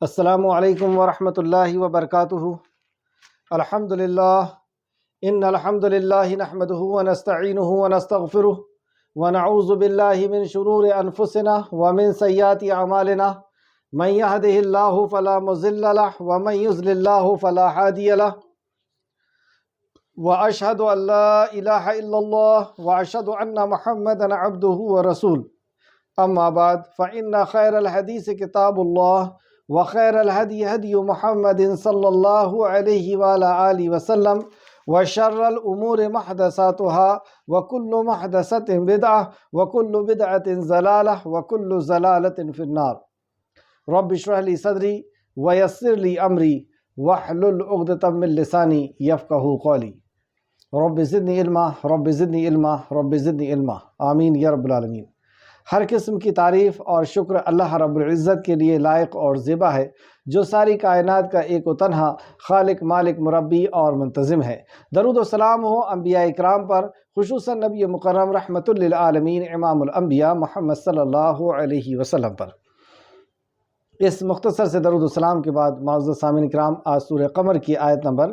السلام علیکم ورحمۃ اللہ وبرکاتہ۔ الحمدللہ ان الحمدللہ نحمدہ ونستعینہ ونستغفرہ ونعوذ باللہ من شرور انفسنا ومن سیئات اعمالنا من یہدہ اللہ فلا مضل لہ ومن یضلل اللہ فلا ہادی لہ واشہد ان لا الہ الا اللہ واشہد ان محمدا عبدہ ورسولہ اما بعد فإن خیر الحدیث کتاب اللہ وخیر الہدی ہدی محمد صلی اللہ علیہ وآلہ آلہ وسلم وشر الامور محدثاتها وکل محدثۃ بدعہ وکل بدعۃ ضلالہ وکل ضلالۃ فی النار۔ رب اشرح لی صدری ویسر لی امری واحلل عقدۃ من لسانی یفقہوا قولی۔ رب زدنی علما رب زدنی علما رب زدنی علما، آمین یا رب العالمین۔ ہر قسم کی تعریف اور شکر اللہ رب العزت کے لیے لائق اور زیبا ہے، جو ساری کائنات کا ایک و تنہا خالق، مالک، مربی اور منتظم ہے۔ درود و سلام ہو انبیاء اکرام پر، خصوصاً نبی مکرم رحمت للعالمین امام الانبیاء محمد صلی اللہ علیہ وسلم پر۔ اس مختصر سے درود و سلام کے بعد معزز سامعین کرام، آج سورہ قمر کی آیت نمبر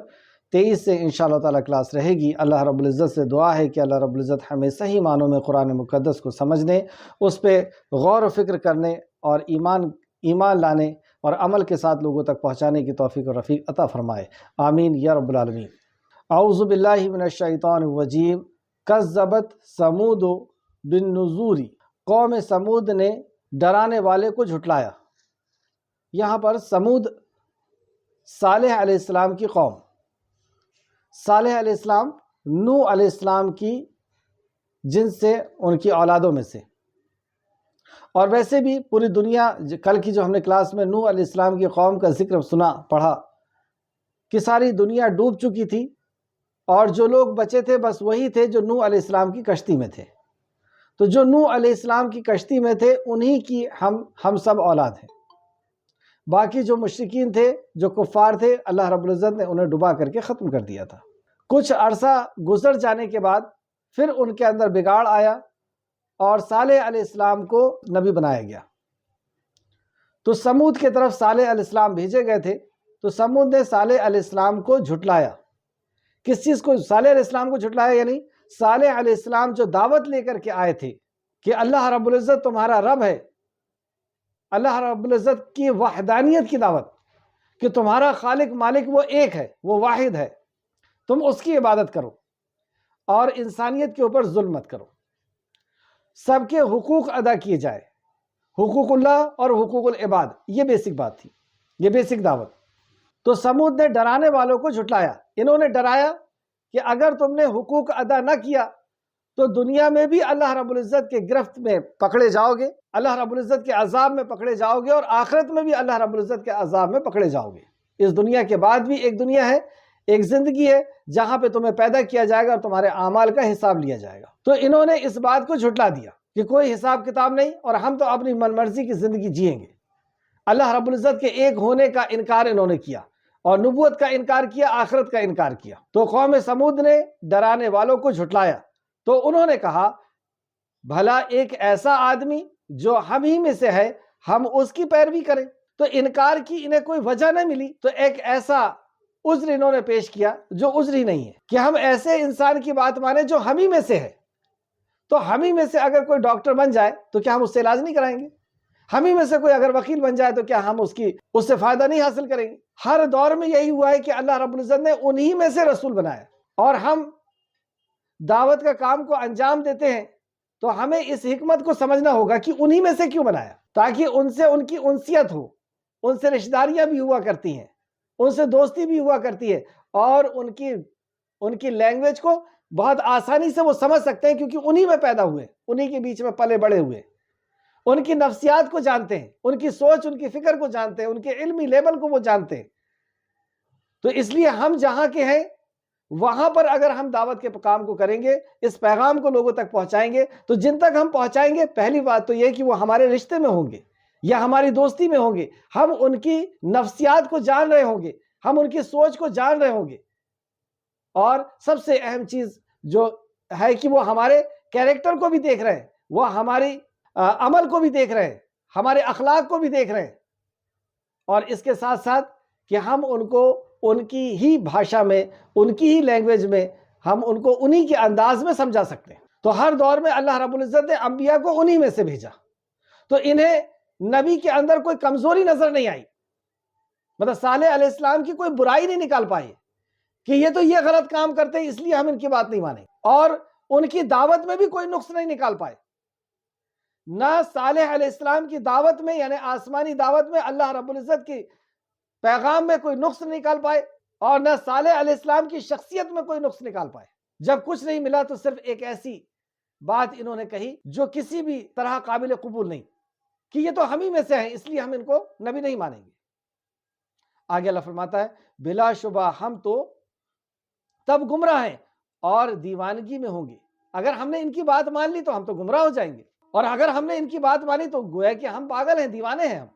23 سے انشاءاللہ تعالیٰ کلاس رہے گی۔ اللہ رب العزت سے دعا ہے کہ اللہ رب العزت ہمیں صحیح معنوں میں قرآن مقدس کو سمجھنے، اس پہ غور و فکر کرنے اور ایمان لانے اور عمل کے ساتھ لوگوں تک پہنچانے کی توفیق و رفیق عطا فرمائے، آمین یا رب العالمین۔ اعوذ باللہ من الشیطان الرجیم۔ کذبت ثمود بالنذور، قوم ثمود نے ڈرانے والے کو جھٹلایا۔ یہاں پر ثمود صالح علیہ السلام کی قوم، صالح علیہ السلام نوح علیہ السلام کی جنس سے، ان کی اولادوں میں سے۔ اور ویسے بھی پوری دنیا، کل کی جو ہم نے کلاس میں نوح علیہ السلام کی قوم کا ذکر پڑھا کہ ساری دنیا ڈوب چکی تھی اور جو لوگ بچے تھے بس وہی تھے جو نوح علیہ السلام کی کشتی میں تھے۔ تو جو نوح علیہ السلام کی کشتی میں تھے انہی کی ہم سب اولاد ہیں۔ باقی جو مشرکین تھے، جو کفار تھے، اللہ رب العزت نے انہیں ڈبا کر کے ختم کر دیا تھا۔ کچھ عرصہ گزر جانے کے بعد پھر ان کے اندر بگاڑ آیا اور صالح علیہ السلام کو نبی بنایا گیا۔ تو سمود کی طرف صالح علیہ السلام بھیجے گئے تھے، تو سمود نے صالح علیہ السلام کو جھٹلایا۔ کس چیز کو؟ صالح علیہ السلام کو جھٹلایا، یعنی صالح علیہ السلام جو دعوت لے کر کے آئے تھے کہ اللہ رب العزت تمہارا رب ہے، اللہ رب العزت کی وحدانیت کی دعوت، کہ تمہارا خالق مالک وہ ایک ہے، وہ واحد ہے، تم اس کی عبادت کرو اور انسانیت کے اوپر ظلم مت کرو، سب کے حقوق ادا کیے جائے، حقوق اللہ اور حقوق العباد، یہ بیسک بات تھی، یہ بیسک دعوت۔ تو سمود نے ڈرانے والوں کو جھٹلایا۔ انہوں نے ڈرایا کہ اگر تم نے حقوق ادا نہ کیا تو دنیا میں بھی اللہ رب العزت کے گرفت میں پکڑے جاؤ گے، اللہ رب العزت کے عذاب میں پکڑے جاؤ گے، اور آخرت میں بھی اللہ رب العزت کے عذاب میں پکڑے جاؤ گے۔ اس دنیا کے بعد بھی ایک دنیا ہے، ایک زندگی ہے جہاں پہ تمہیں پیدا کیا جائے گا اور تمہارے اعمال کا حساب لیا جائے گا۔ تو انہوں نے اس بات کو جھٹلا دیا کہ کوئی حساب کتاب نہیں اور ہم تو اپنی من مرضی کی زندگی جئیں گے۔ اللہ رب العزت کے ایک ہونے کا انکار انہوں نے کیا، اور نبوت کا انکار کیا، آخرت کا انکار کیا۔ تو قوم سمود نے ڈرانے والوں کو جھٹلایا، تو انہوں نے کہا بھلا ایک ایسا آدمی جو ہم ہی میں سے ہے، ہم اس کی پیروی کریں؟ تو انکار کی انہیں کوئی وجہ نہ ملی، تو ایک ایسا عذر انہوں نے پیش کیا جو عذر ہی نہیں ہے، کہ ہم ایسے انسان کی بات مانیں جو ہم ہی میں سے ہے۔ تو ہم ہی میں سے اگر کوئی ڈاکٹر بن جائے تو کیا ہم اس سے علاج نہیں کرائیں گے؟ ہم ہی میں سے کوئی اگر وکیل بن جائے تو کیا ہم اس سے فائدہ نہیں حاصل کریں گے؟ ہر دور میں یہی ہوا ہے کہ اللہ رب العزت نے انہی میں سے رسول بنایا، اور ہم دعوت کا کام کو انجام دیتے ہیں تو ہمیں اس حکمت کو سمجھنا ہوگا کہ انہی میں سے کیوں بنایا، تاکہ ان سے ان کی انسیت ہو، ان سے رشتہ داریاں بھی ہوا کرتی ہیں، ان سے دوستی بھی ہوا کرتی ہے، اور ان کی لینگویج کو بہت آسانی سے وہ سمجھ سکتے ہیں، کیونکہ انہی میں پیدا ہوئے، انہی کے بیچ میں پلے بڑے ہوئے، ان کی نفسیات کو جانتے ہیں، ان کی سوچ، ان کی فکر کو جانتے ہیں، ان کے علمی لیول کو وہ جانتے ہیں۔ تو اس لیے ہم جہاں کے ہیں وہاں پر اگر ہم دعوت کے کام کو کریں گے، اس پیغام کو لوگوں تک پہنچائیں گے، تو جن تک ہم پہنچائیں گے، پہلی بات تو یہ کہ وہ ہمارے رشتے میں ہوں گے یا ہماری دوستی میں ہوں گے، ہم ان کی نفسیات کو جان رہے ہوں گے، ہم ان کی سوچ کو جان رہے ہوں گے، اور سب سے اہم چیز جو ہے کہ وہ ہمارے کیریکٹر کو بھی دیکھ رہے ہیں، وہ ہماری عمل کو بھی دیکھ رہے ہیں، ہمارے اخلاق کو بھی دیکھ رہے ہیں، اور اس کے ساتھ ساتھ کہ ہم ان کو ان کی ہی بھاشا میں، ان کی ہی لینگویج میں، ہم ان کو انہی کے انداز میں سمجھا سکتے ہیں۔ تو ہر دور میں اللہ رب العزت نے انبیاء کو انہی میں سے بھیجا، تو انہیں نبی کے اندر کوئی کمزوری نظر نہیں آئی، مطلب صالح علیہ السلام کی کوئی برائی نہیں نکال پائے کہ یہ تو یہ غلط کام کرتے ہیں اس لیے ہم ان کی بات نہیں مانیں، اور ان کی دعوت میں بھی کوئی نقص نہیں نکال پائے۔ نہ صالح علیہ السلام کی دعوت میں، یعنی آسمانی دعوت میں اللہ رب العزت کی پیغام میں کوئی نقص نکال پائے، اور نہ صالح علیہ السلام کی شخصیت میں کوئی نقص نکال پائے۔ جب کچھ نہیں ملا تو صرف ایک ایسی بات انہوں نے کہی جو کسی بھی طرح قابل قبول نہیں، کہ یہ تو ہم ہی میں سے ہیں اس لیے ہم ان کو نبی نہیں مانیں گے۔ آگے اللہ فرماتا ہے بلا شبہ ہم تو تب گمراہ ہیں اور دیوانگی میں ہوں گے۔ اگر ہم نے ان کی بات مان لی تو ہم تو گمراہ ہو جائیں گے، اور اگر ہم نے ان کی بات مانی تو گویا کہ ہم پاگل ہیں، دیوانے ہیں ہم،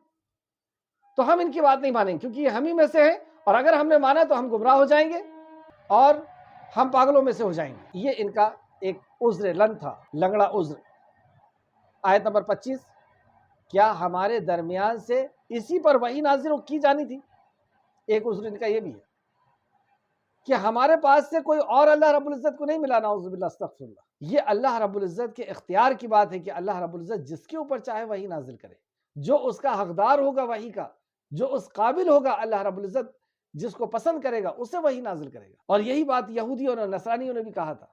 تو ہم ان کی بات نہیں مانیں گے کیونکہ یہ ہم ہی میں سے ہیں، اور اگر ہم نے مانا تو ہم گمراہ ہو جائیں گے اور ہم پاگلوں میں سے ہو جائیں گے۔ یہ ان کا ایک عذر لن تھا، لنگڑا عذر۔ آیت نمبر 25، کیا ہمارے درمیان سے اسی پر وحی نازل کی جانی تھی؟ ایک عذر ان کا یہ بھی ہے کہ ہمارے پاس سے کوئی اور اللہ رب العزت کو نہیں ملا، نعوذ باللہ استغفر اللہ۔ یہ اللہ رب العزت کے اختیار کی بات ہے کہ اللہ رب العزت جس کے اوپر چاہے وحی نازل کرے، جو اس کا حقدار ہوگا وحی کا، جو اس قابل ہوگا، اللہ رب العزت جس کو پسند کرے گا اسے وحی نازل کرے گا۔ اور یہی بات یہودیوں اور نصرانیوں نے بھی کہا تھا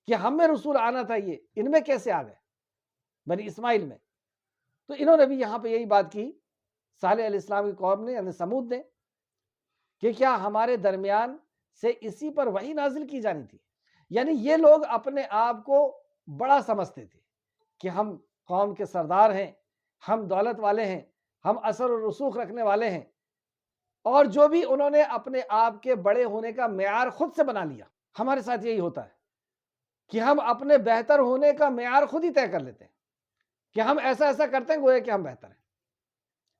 کہ ہم میں رسول آنا تھا، یہ ان میں کیسے آ گئے، بنی اسماعیل میں۔ تو انہوں نے بھی یہاں پہ یہی بات کی، صالح علیہ السلام کی قوم نے، یعنی سمود نے، کہ کیا ہمارے درمیان سے اسی پر وحی نازل کی جانی تھی۔ یعنی یہ لوگ اپنے آپ کو بڑا سمجھتے تھے کہ ہم قوم کے سردار ہیں، ہم دولت والے ہیں، ہم اثر و رسوخ رکھنے والے ہیں، اور جو بھی انہوں نے اپنے آپ کے بڑے ہونے کا معیار خود سے بنا لیا۔ ہمارے ساتھ یہی ہوتا ہے کہ ہم اپنے بہتر ہونے کا معیار خود ہی طے کر لیتے ہیں کہ ہم ایسا ایسا کرتے ہیں گویا کہ ہم بہتر ہیں،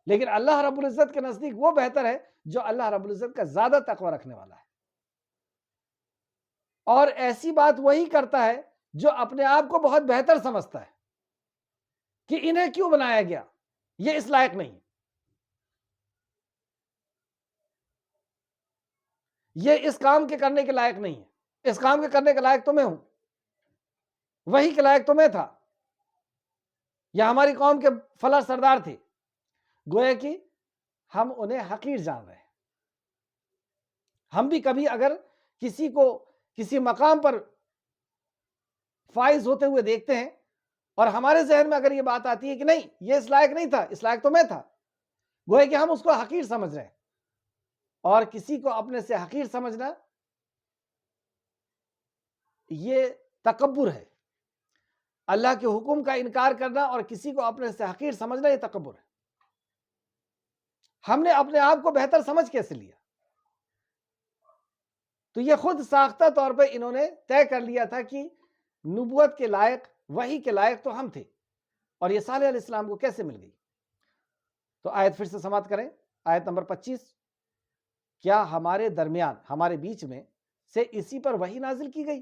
لیکن اللہ رب العزت کے نزدیک وہ بہتر ہے جو اللہ رب العزت کا زیادہ تقوی رکھنے والا ہے۔ اور ایسی بات وہی کرتا ہے جو اپنے آپ کو بہت بہتر سمجھتا ہے کہ انہیں کیوں بنایا گیا، یہ اس لائق نہیں، یہ اس کام کے کرنے کے لائق نہیں ہے، اس کام کے کرنے کے لائق تو میں ہوں، وہی کے لائق تو میں تھا، یا ہماری قوم کے فلاں سردار تھے، گویا کہ ہم انہیں حقیر جان رہے ہیں۔ ہم بھی کبھی اگر کسی کو کسی مقام پر فائز ہوتے ہوئے دیکھتے ہیں اور ہمارے ذہن میں اگر یہ بات آتی ہے کہ نہیں یہ اس لائق نہیں تھا، اس لائق تو میں تھا، گویا کہ ہم اس کو حقیر سمجھ رہے ہیں۔ اور کسی کو اپنے سے حقیر سمجھنا یہ تکبر ہے، اللہ کے حکم کا انکار کرنا اور کسی کو اپنے سے حقیر سمجھنا یہ تکبر ہے۔ ہم نے اپنے آپ کو بہتر سمجھ کیسے لیا؟ تو یہ خود ساختہ طور پہ انہوں نے طے کر لیا تھا کہ نبوت کے لائق، وحی کے لائق تو ہم تھے، اور یہ صالح علیہ السلام کو کیسے مل گئی؟ تو آیت پھر سے سماعت کریں، آیت نمبر 25، کیا ہمارے درمیان، ہمارے بیچ میں سے اسی پر وحی نازل کی گئی؟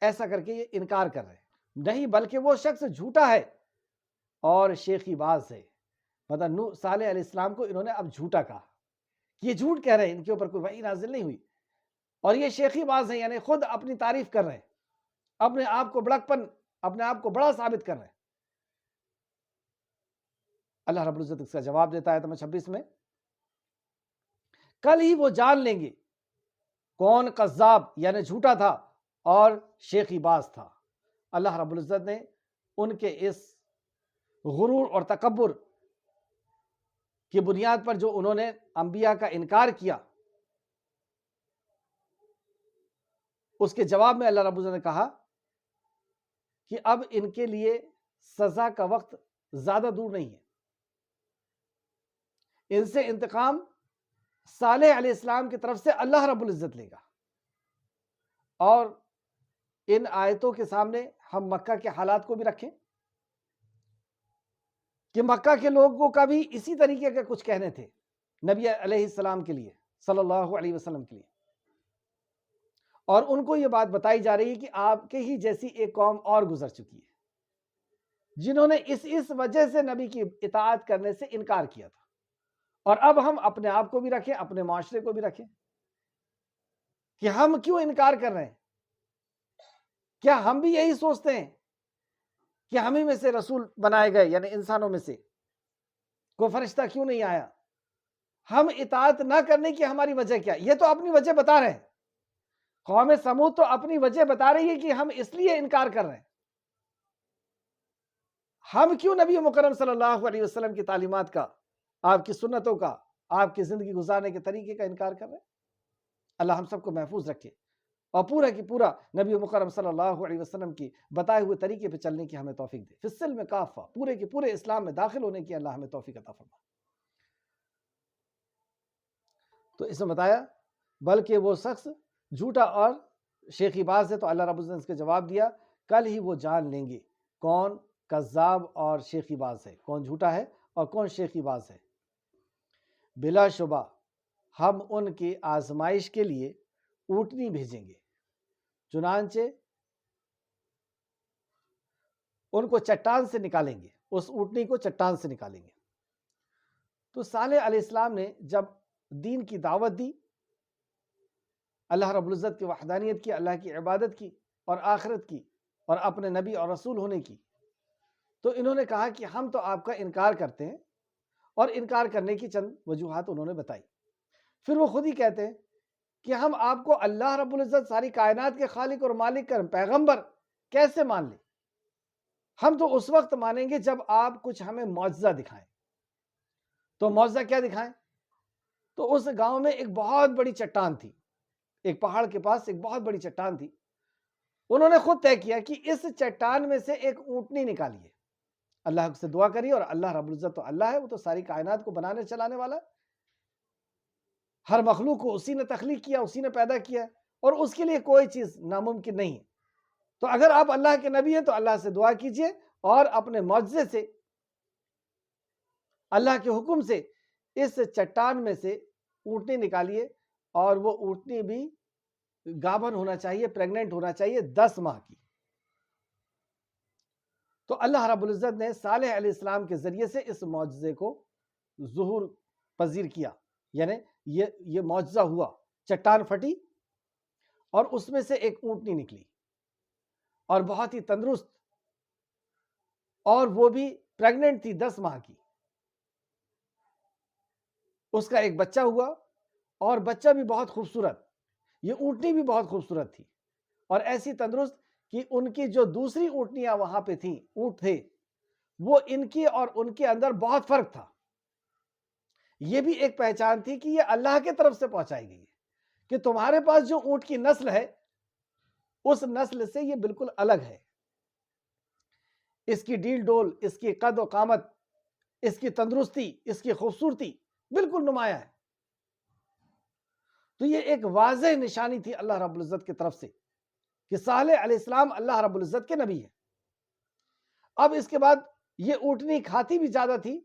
ایسا کر کے یہ انکار کر رہے ہیں، نہیں بلکہ وہ شخص جھوٹا ہے اور شیخی باز ہے۔ مطلب صالح علیہ السلام کو انہوں نے اب جھوٹا کہا، یہ جھوٹ کہہ رہے ہیں، ان کے اوپر کوئی وحی نازل نہیں ہوئی، اور یہ شیخی باز ہیں، یعنی خود اپنی تعریف کر رہے ہیں، اپنے آپ کو بڑکپن، اپنے آپ کو بڑا ثابت کر رہے ہیں۔ اللہ رب العزت اس کا جواب دیتا ہے آیت نمبر 26 میں، کل ہی وہ جان لیں گے کون کذاب یعنی جھوٹا تھا اور شیخی باز تھا۔ اللہ رب العزت نے ان کے اس غرور اور تکبر کی بنیاد پر جو انہوں نے انبیاء کا انکار کیا، اس کے جواب میں اللہ رب العزت نے کہا کہ اب ان کے لیے سزا کا وقت زیادہ دور نہیں ہے، ان سے انتقام صالح علیہ السلام کی طرف سے اللہ رب العزت لے گا۔ اور ان آیتوں کے سامنے ہم مکہ کے حالات کو بھی رکھیں کہ مکہ کے لوگوں کا بھی اسی طریقے کے کچھ کہنے تھے نبی علیہ السلام کے لیے، صلی اللہ علیہ وسلم کے لیے، اور ان کو یہ بات بتائی جا رہی ہے کہ آپ کے ہی جیسی ایک قوم اور گزر چکی ہے جنہوں نے اس وجہ سے نبی کی اطاعت کرنے سے انکار کیا تھا۔ اور اب ہم اپنے آپ کو بھی رکھیں، اپنے معاشرے کو بھی رکھیں کہ ہم کیوں انکار کر رہے ہیں؟ کیا ہم بھی یہی سوچتے ہیں کہ ہم ہی میں سے رسول بنائے گئے، یعنی انسانوں میں سے کوئی فرشتہ کیوں نہیں آیا؟ ہم اطاعت نہ کرنے کی ہماری وجہ کیا؟ یہ تو اپنی وجہ بتا رہے ہیں، قوم سمود تو اپنی وجہ بتا رہی ہے کہ ہم اس لیے انکار کر رہے ہیں۔ ہم کیوں نبی مکرم صلی اللہ علیہ وسلم کی تعلیمات کا، آپ کی سنتوں کا، آپ کی زندگی گزارنے کے طریقے کا انکار کر رہے ہیں؟ اللہ ہم سب کو محفوظ رکھے اور پورا کی پورا نبی مکرم صلی اللہ علیہ وسلم کی بتائے ہوئے طریقے پہ چلنے کی ہمیں توفیق دے، فی السلم کافہ، پورے کے پورے اسلام میں داخل ہونے کی اللہ ہمیں توفیق عطا فرمائے۔ تو اس میں بتایا بلکہ وہ شخص جھوٹا اور شیخی باز ہے، تو اللہ رب العزت نے اس کے جواب دیا کل ہی وہ جان لیں گے کون کذاب اور شیخی باز ہے، کون جھوٹا ہے اور کون شیخی باز ہے۔ بلا شبہ ہم ان کی آزمائش کے لیے اونٹنی بھیجیں گے، چنانچہ ان کو چٹان سے نکالیں گے، اس اونٹنی کو چٹان سے نکالیں گے۔ تو صالح علیہ السلام نے جب دین کی دعوت دی، اللہ رب العزت کی وحدانیت کی، اللہ کی عبادت کی اور آخرت کی اور اپنے نبی اور رسول ہونے کی، تو انہوں نے کہا کہ ہم تو آپ کا انکار کرتے ہیں، اور انکار کرنے کی چند وجوہات انہوں نے بتائی۔ پھر وہ خود ہی کہتے ہیں کہ ہم آپ کو اللہ رب العزت ساری کائنات کے خالق اور مالک کا پیغمبر کیسے مان لیں؟ ہم تو اس وقت مانیں گے جب آپ کچھ ہمیں معجزہ دکھائیں۔ تو معجزہ کیا دکھائیں؟ تو اس گاؤں میں ایک بہت بڑی چٹان تھی، ایک پہاڑ کے پاس ایک بہت بڑی چٹان تھی۔ انہوں نے خود طے کیا کہ اس چٹان میں سے ایک اونٹنی نکالیے، اللہ سے دعا کریے، اور اللہ رب العزت تو اللہ ہے، وہ تو ساری کائنات کو بنانے چلانے والا ہے، ہر مخلوق کو اسی نے تخلیق کیا، اسی نے پیدا کیا، اور اس کے لیے کوئی چیز ناممکن نہیں ہے۔ تو اگر آپ اللہ کے نبی ہیں تو اللہ سے دعا کیجئے اور اپنے معجزے سے، اللہ کے حکم سے اس چٹان میں سے اونٹنی نکالیے، اور وہ اونٹنی بھی گابھن ہونا چاہیے، پریگننٹ ہونا چاہیے 10 ماہ کی۔ تو اللہ رب العزت نے صالح علیہ السلام کے ذریعے سے اس معجزے کو ظہور پذیر کیا، یعنی یہ معجزہ ہوا، چٹان پھٹی اور اس میں سے ایک اونٹنی نکلی، اور بہت ہی تندرست، اور وہ بھی پریگننٹ تھی 10 ماہ کی۔ اس کا ایک بچہ ہوا، اور بچہ بھی بہت خوبصورت، یہ اونٹنی بھی بہت خوبصورت تھی، اور ایسی تندرست کہ ان کی جو دوسری اونٹنیاں وہاں پہ تھیں، اونٹ تھے، وہ ان کی اور ان کے اندر بہت فرق تھا۔ یہ بھی ایک پہچان تھی کہ یہ اللہ کی طرف سے پہنچائی گئی ہے، کہ تمہارے پاس جو اونٹ کی نسل ہے اس نسل سے یہ بالکل الگ ہے، اس کی ڈیل ڈول، اس کی قد و قامت، اس کی تندرستی، اس کی خوبصورتی بالکل نمایاں ہے۔ تو یہ ایک واضح نشانی تھی اللہ رب العزت کی طرف سے کہ صالح علیہ السلام اللہ رب العزت کے نبی ہیں۔ اب اس کے بعد یہ اونٹنی کھاتی بھی زیادہ تھی،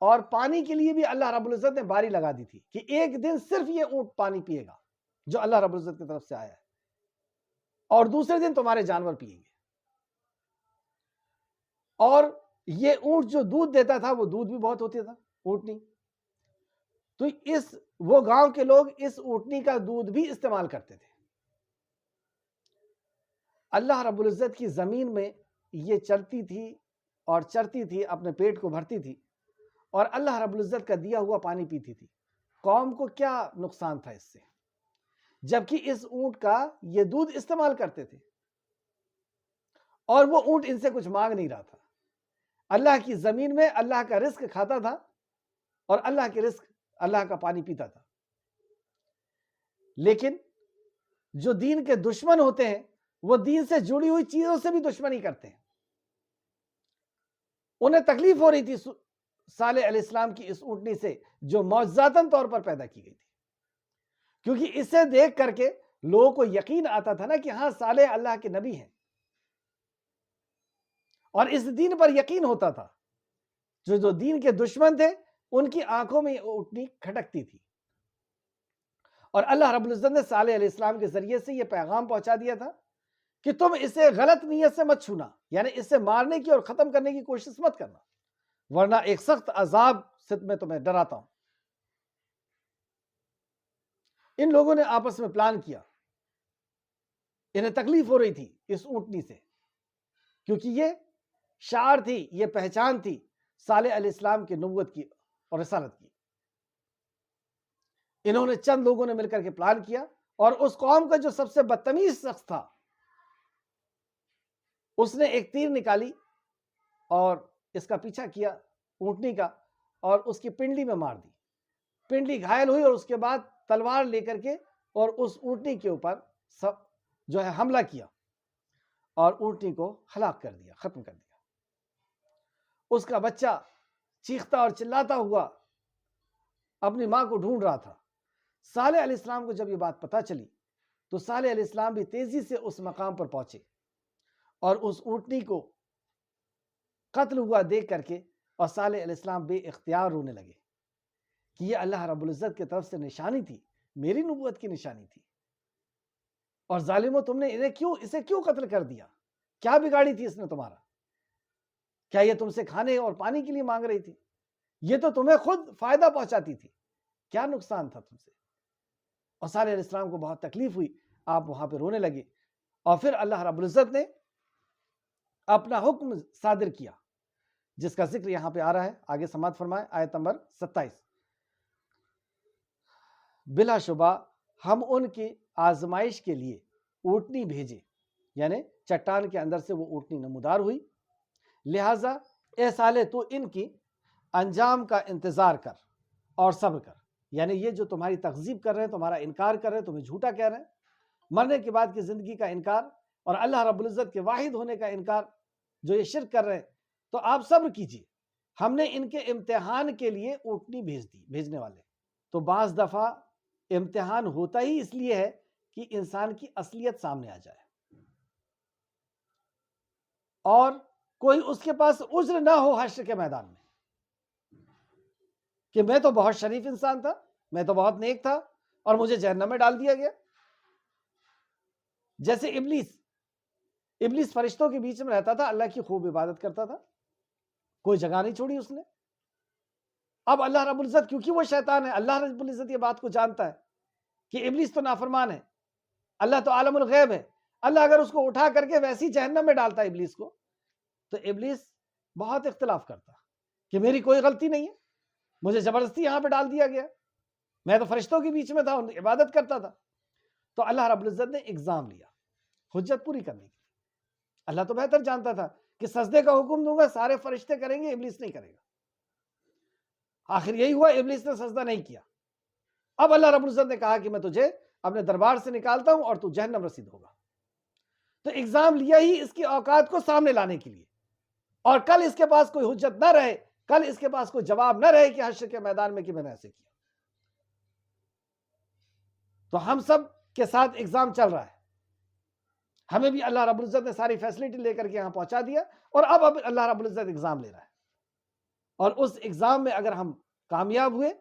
اور پانی کے لیے بھی اللہ رب العزت نے باری لگا دی تھی کہ ایک دن صرف یہ اونٹ پانی پیے گا جو اللہ رب العزت کی طرف سے آیا ہے، اور دوسرے دن تمہارے جانور پیئیں گے۔ اور یہ اونٹ جو دودھ دیتا تھا وہ دودھ بھی بہت ہوتا تھا، اونٹنی، تو وہ گاؤں کے لوگ اس اونٹنی کا دودھ بھی استعمال کرتے تھے۔ اللہ رب العزت کی زمین میں یہ چلتی تھی اور چرتی تھی، اپنے پیٹ کو بھرتی تھی، اور اللہ رب العزت کا دیا ہوا پانی پیتی تھی۔ قوم کو کیا نقصان تھا اس سے، جبکہ اس اونٹ کا یہ دودھ استعمال کرتے تھے، اور وہ اونٹ ان سے کچھ مانگ نہیں رہا تھا، اللہ کی زمین میں اللہ کا رزق کھاتا تھا، اور اللہ کے رزق، اللہ کا پانی پیتا تھا۔ لیکن جو دین کے دشمن ہوتے ہیں وہ دین سے جڑی ہوئی چیزوں سے بھی دشمنی کرتے ہیں۔ انہیں تکلیف ہو رہی تھی صالح علیہ السلام کی اس اونٹنی سے جو معجزاتاً طور پر پیدا کی گئی تھی، کیونکہ اسے دیکھ کر کے لوگوں کو یقین آتا تھا نا کہ ہاں صالح اللہ کے نبی ہیں، اور اس دین پر یقین ہوتا تھا۔ جو دین کے دشمن تھے ان کی آنکھوں میں اونٹنی کھٹکتی تھی، اور اللہ رب العزت نے صالح علیہ السلام کے ذریعے سے یہ پیغام پہنچا دیا تھا کہ تم اسے غلط نیت سے مت چھونا، یعنی اسے مارنے کی اور ختم کرنے کی کوشش مت کرنا، ورنہ ایک سخت عذاب سے میں تمہیں ڈراتا ہوں۔ ان لوگوں نے آپس میں پلان کیا، انہیں تکلیف ہو رہی تھی اس اونٹنی سے، کیونکہ یہ شعار تھی، یہ پہچان تھی صالح علیہ السلام کی نبوت کی اور رسالت کی۔ انہوں نے چند لوگوں نے مل کر کے پلان کیا، اور اس قوم کا جو سب سے بدتمیز شخص تھا اس نے ایک تیر نکالی اور اس کا پیچھا کیا اونٹنی کا، اور اس کی پنڈلی میں مار دی۔ پنڈلی گھائل ہوئی، اور اس کے بعد تلوار لے کر کے اور اس اونٹنی کے اوپر سب جو ہے حملہ کیا اور اونٹنی کو ہلاک کر دیا، ختم کر دیا۔ اس کا بچہ چیختا اور چلاتا ہوا اپنی ماں کو ڈھونڈ رہا تھا۔ صالح علیہ السلام کو جب یہ بات پتہ چلی تو صالح علیہ السلام بھی تیزی سے اس مقام پر پہنچے، اور اس اونٹنی کو قتل ہوا دیکھ کر کے اور صالح علیہ السلام بے اختیار رونے لگے کہ یہ اللہ رب العزت کی طرف سے نشانی تھی، میری نبوت کی نشانی تھی، اور ظالموں تم نے اسے کیوں قتل کر دیا؟ کیا بگاڑی تھی اس نے تمہارا؟ کیا یہ تم سے کھانے اور پانی کے لیے مانگ رہی تھی؟ یہ تو تمہیں خود فائدہ پہنچاتی تھی، کیا نقصان تھا تم سے؟ اور صالح علیہ السلام کو بہت تکلیف ہوئی، آپ وہاں پہ رونے لگے، اور پھر اللہ رب العزت نے اپنا حکم صادر کیا جس کا ذکر یہاں پہ آ رہا ہے، آگے سماعت فرمائے، آیت نمبر 27۔ بلا شبہ ہم ان کی آزمائش کے لیے اونٹنی بھیجے، یعنی چٹان کے اندر سے وہ اونٹنی نمودار ہوئی، لہٰذا اے صالح تو ان کی انجام کا انتظار کر اور صبر کر، یعنی یہ جو تمہاری تکذیب کر رہے ہیں، تمہارا انکار کر رہے ہیں، تمہیں جھوٹا کہہ رہے ہیں، مرنے کے بعد کی زندگی کا انکار اور اللہ رب العزت کے واحد ہونے کا انکار، جو یہ شرک کر رہے ہیں، تو آپ صبر کیجئے، ہم نے ان کے امتحان کے لیے اونٹنی بھیجنے والے۔ تو بعض دفعہ امتحان ہوتا ہی اس لیے ہے کہ انسان کی اصلیت سامنے آ جائے، اور کوئی اس کے پاس عذر نہ ہو حشر کے میدان میں کہ میں تو بہت شریف انسان تھا، میں تو بہت نیک تھا، اور مجھے جہنم میں ڈال دیا گیا۔ جیسے ابلیس فرشتوں کے بیچ میں رہتا تھا، اللہ کی خوب عبادت کرتا تھا، کوئی جگہ نہیں چھوڑی اس نے۔ اب اللہ رب العزت، کیونکہ وہ شیطان ہے، اللہ رب العزت یہ بات کو جانتا ہے کہ ابلیس تو نافرمان ہے، اللہ تو عالم الغیب ہے، اللہ اگر اس کو اٹھا کر کے ویسی جہنم میں ڈالتا ہے ابلیس کو، تو ابلیس بہت اختلاف کرتا کہ میری کوئی غلطی نہیں ہے، مجھے زبردستی یہاں پہ ڈال دیا گیا، میں تو فرشتوں کے بیچ میں تھا، عبادت کرتا تھا۔ تو اللہ رب العزت نے ایگزام لیا حجت پوری کرنے کے لیے۔ اللہ تو بہتر جانتا تھا کہ سجدے کا حکم دوں گا، سارے فرشتے کریں گے، ابلیس نہیں کرے گا۔ آخر یہی ہوا، ابلیس نے سجدہ نہیں کیا۔ اب اللہ رب العزت نے کہا کہ میں تجھے اپنے دربار سے نکالتا ہوں اور تو جہنم رسید ہوگا۔ تو ایگزام لیا ہی اس کی اوقات کو سامنے لانے کے لیے، اور کل اس کے پاس کوئی حجت نہ رہے، کل اس کے پاس کوئی جواب نہ رہے کہ حشر کے میدان میں کہ میں نے ایسے کیا۔ تو ہم سب کے ساتھ ایگزام چل رہا ہے، ہمیں بھی اللہ رب العزت نے ساری فیسلٹی لے کر کے یہاں پہنچا دیا، اور اب اللہ رب العزت ایگزام لے رہا ہے، اور اس ایگزام میں اگر ہم کامیاب ہوئے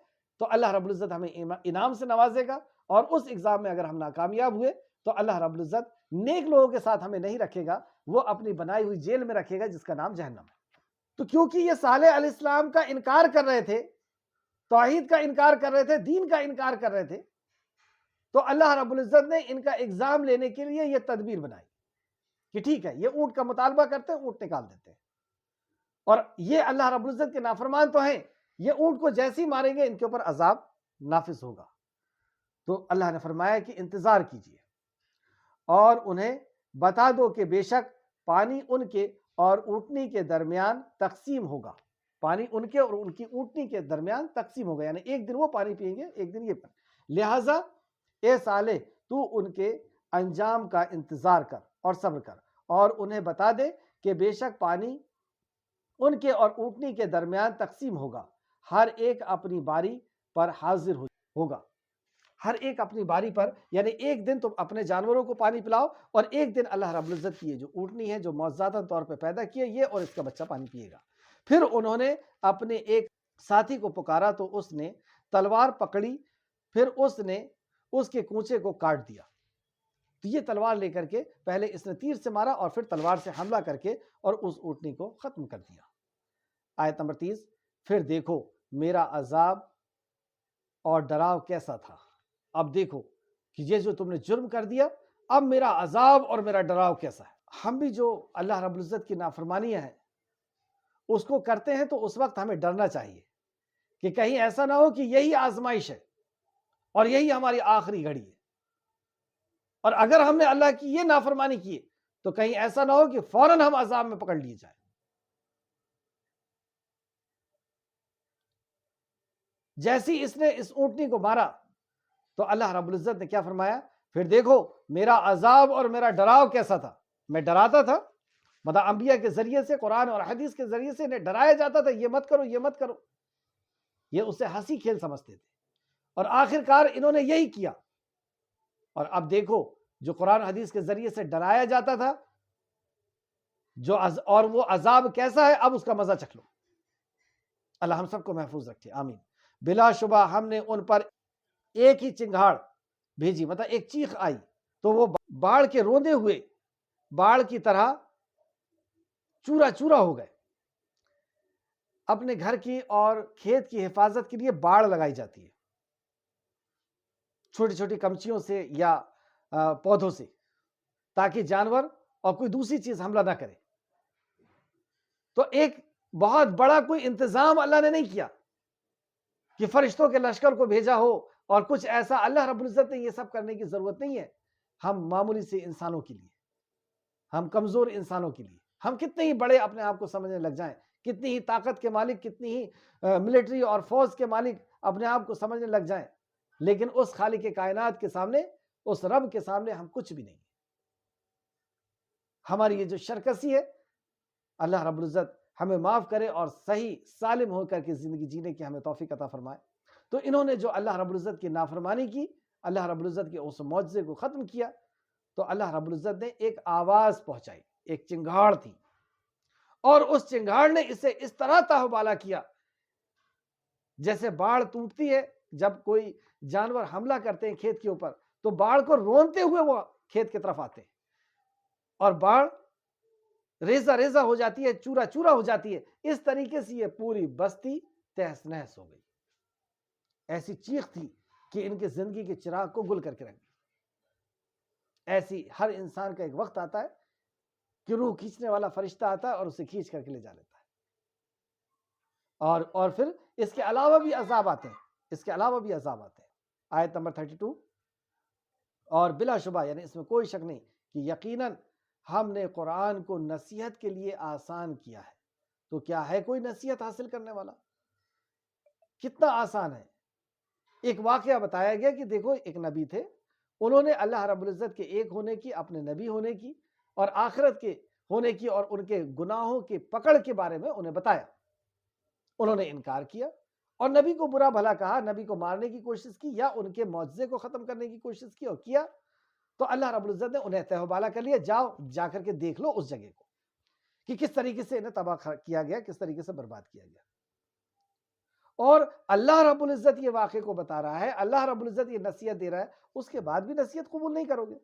تو اللہ رب العزت ہمیں انعام سے نوازے گا، اور اس ایگزام میں اگر ہم ناکامیاب ہوئے تو اللہ رب العزت نیک لوگوں کے ساتھ ہمیں نہیں رکھے گا، وہ اپنی بنائی ہوئی جیل میں رکھے گا جس کا نام جہنم ہے۔ تو کیونکہ یہ صالح علیہ السلام کا انکار کر رہے تھے، توحید کا انکار کر رہے تھے، دین کا انکار کر رہے تھے، تو اللہ رب العزت نے ان کا ایگزام لینے کے لیے یہ تدبیر بنائی کہ ٹھیک ہے، یہ اونٹ کا مطالبہ کرتے ہیں، اونٹ نکال دیتے ہیں، اور یہ اللہ رب العزت کے نافرمان تو ہیں، یہ اونٹ کو جیسی ماریں گے ان کے اوپر عذاب نافذ ہوگا۔ تو اللہ نے فرمایا کہ انتظار کیجئے اور انہیں بتا دو کہ بے شک پانی ان کے اور اونٹنی کے درمیان تقسیم ہوگا، پانی ان کے اور ان کی اونٹنی کے درمیان تقسیم ہوگا، یعنی ایک دن وہ پانی پئیں گے، ایک دن یہ پانی۔ لہٰذا اے صالح تو ان کے انجام کا انتظار کر اور صبر کر، اور انہیں بتا دے کہ بے شک پانی ان کے اور اونٹنی کے درمیان تقسیم ہوگا، ہر ایک اپنی باری پر حاضر ہوگا، ہر ایک اپنی باری پر، یعنی ایک دن تم اپنے جانوروں کو پانی پلاؤ، اور ایک دن اللہ رب العزت کی یہ جو اونٹنی ہے جو معجزاتی طور پہ پیدا کی ہے، یہ اور اس کا بچہ پانی پیے گا۔ پھر انہوں نے اپنے ایک ساتھی کو پکارا تو اس نے تلوار پکڑی، پھر اس نے اس کے کونچے کو کاٹ دیا۔ تو یہ تلوار لے کر کے پہلے اس نے تیر سے مارا اور پھر تلوار سے حملہ کر کے اور اس اونٹنی کو ختم کر دیا۔ آیت نمبر 30، پھر دیکھو میرا عذاب اور ڈراؤ کیسا تھا۔ اب دیکھو کہ یہ جو تم نے جرم کر دیا، اب میرا عذاب اور میرا ڈراؤ کیسا ہے۔ ہم بھی جو اللہ رب العزت کی نافرمانیاں ہیں اس کو کرتے ہیں تو اس وقت ہمیں ڈرنا چاہیے کہ کہیں ایسا نہ ہو کہ یہی آزمائش ہے اور یہی ہماری آخری گھڑی ہے، اور اگر ہم نے اللہ کی یہ نافرمانی کی تو کہیں ایسا نہ ہو کہ فوراً ہم عذاب میں پکڑ لیے جائیں۔ جیسی اس نے اس اونٹنی کو مارا تو اللہ رب العزت نے کیا فرمایا؟ پھر دیکھو میرا عذاب اور میرا ڈراؤ کیسا تھا۔ میں ڈراتا تھا، مطلب انبیاء کے ذریعے سے، قرآن اور حدیث کے ذریعے سے انہیں ڈرایا جاتا تھا، یہ مت کرو، یہ مت کرو، یہ اسے ہنسی کھیل سمجھتے تھے، اور آخر کار انہوں نے یہی کیا۔ اور اب دیکھو جو قرآن حدیث کے ذریعے سے ڈرایا جاتا تھا اور وہ عذاب کیسا ہے، اب اس کا مزہ چکھ لو۔ اللہ ہم سب کو محفوظ رکھے، آمین۔ بلا شبہ ہم نے ان پر ایک ہی چنگھاڑ بھیجی، مطلب ایک چیخ آئی تو وہ باڑ کے روندے ہوئے باڑ کی طرح چورا چورا ہو گئے۔ اپنے گھر کی اور کھیت کی حفاظت کے لیے باڑ لگائی جاتی ہے، چھوٹی چھوٹی کمچیوں سے یا پودوں سے، تاکہ جانور اور کوئی دوسری چیز حملہ نہ کرے۔ تو ایک بہت بڑا کوئی انتظام اللہ نے نہیں کیا کہ فرشتوں کے لشکر کو بھیجا ہو اور کچھ ایسا۔ اللہ رب العزت نے یہ سب کرنے کی ضرورت نہیں ہے۔ ہم معمولی سے انسانوں کے لیے، ہم کمزور انسانوں کے لیے، ہم کتنے ہی بڑے اپنے آپ کو سمجھنے لگ جائیں، کتنی ہی طاقت کے مالک، کتنی ہی ملٹری اور فوج کے مالک اپنے آپ کو سمجھنے لگ جائیں، لیکن اس خالق کائنات کے سامنے، اس رب کے سامنے ہم کچھ بھی نہیں۔ ہماری یہ جو شرکسی ہے، اللہ رب العزت ہمیں معاف کرے اور صحیح سالم ہو کر کے زندگی جینے کی ہمیں توفیق عطا فرمائے۔ تو انہوں نے جو اللہ رب العزت کی نافرمانی کی، اللہ رب العزت کے اس معجزے کو ختم کیا، تو اللہ رب العزت نے ایک آواز پہنچائی، ایک چنگھاڑ تھی، اور اس چنگھاڑ نے اسے اس طرح تاہوبالا کیا جیسے باڑ ٹوٹتی ہے جب کوئی جانور حملہ کرتے ہیں کھیت کے اوپر، تو باڑ کو رونتے ہوئے وہ کھیت کی طرف آتے ہیں اور باڑ ریزہ ریزہ ہو جاتی ہے، چورا چورا ہو جاتی ہے۔ اس طریقے سے یہ پوری بستی تہس نہس ہو گئی۔ ایسی چیخ تھی کہ ان کے زندگی کے چراغ کو گل کر کے رکھ دیا۔ ایسی ہر انسان کا ایک وقت آتا ہے کہ روح کھینچنے والا فرشتہ آتا ہے اور اسے کھینچ کر کے لے جا لیتا ہے۔ اور پھر اس کے علاوہ بھی عذاب آتے ہیں، اس کے علاوہ بھی عذاب آتے ہیں۔ آیت نمبر 32، اور بلا شبہ یعنی اس میں کوئی شک نہیں کہ یقیناً ہم نے قرآن کو نصیحت کے لیے آسان کیا ہے۔ تو کیا ہے کوئی نصیحت حاصل کرنے والا؟ کتنا آسان ہے۔ ایک واقعہ بتایا گیا کہ دیکھو ایک نبی تھے، انہوں نے اللہ رب العزت کے ایک ہونے کی، اپنے نبی ہونے کی اور آخرت کے ہونے کی اور ان کے گناہوں کے پکڑ کے بارے میں انہیں بتایا۔ انہوں نے انکار کیا اور نبی کو برا بھلا کہا، نبی کو مارنے کی کوشش کی یا ان کے معجزے کو ختم کرنے کی کوشش کی، اور کیا تو اللہ رب العزت نے انہیں تہوبالا کر لیا۔ جاؤ جا کر کے دیکھ لو اس جگہ کو کہ کس طریقے سے انہیں تباہ کیا گیا، کس طریقے سے برباد کیا گیا۔ اور اللہ رب العزت یہ واقعے کو بتا رہا ہے، اللہ رب العزت یہ نصیحت دے رہا ہے، اس کے بعد بھی نصیحت قبول نہیں کرو گے۔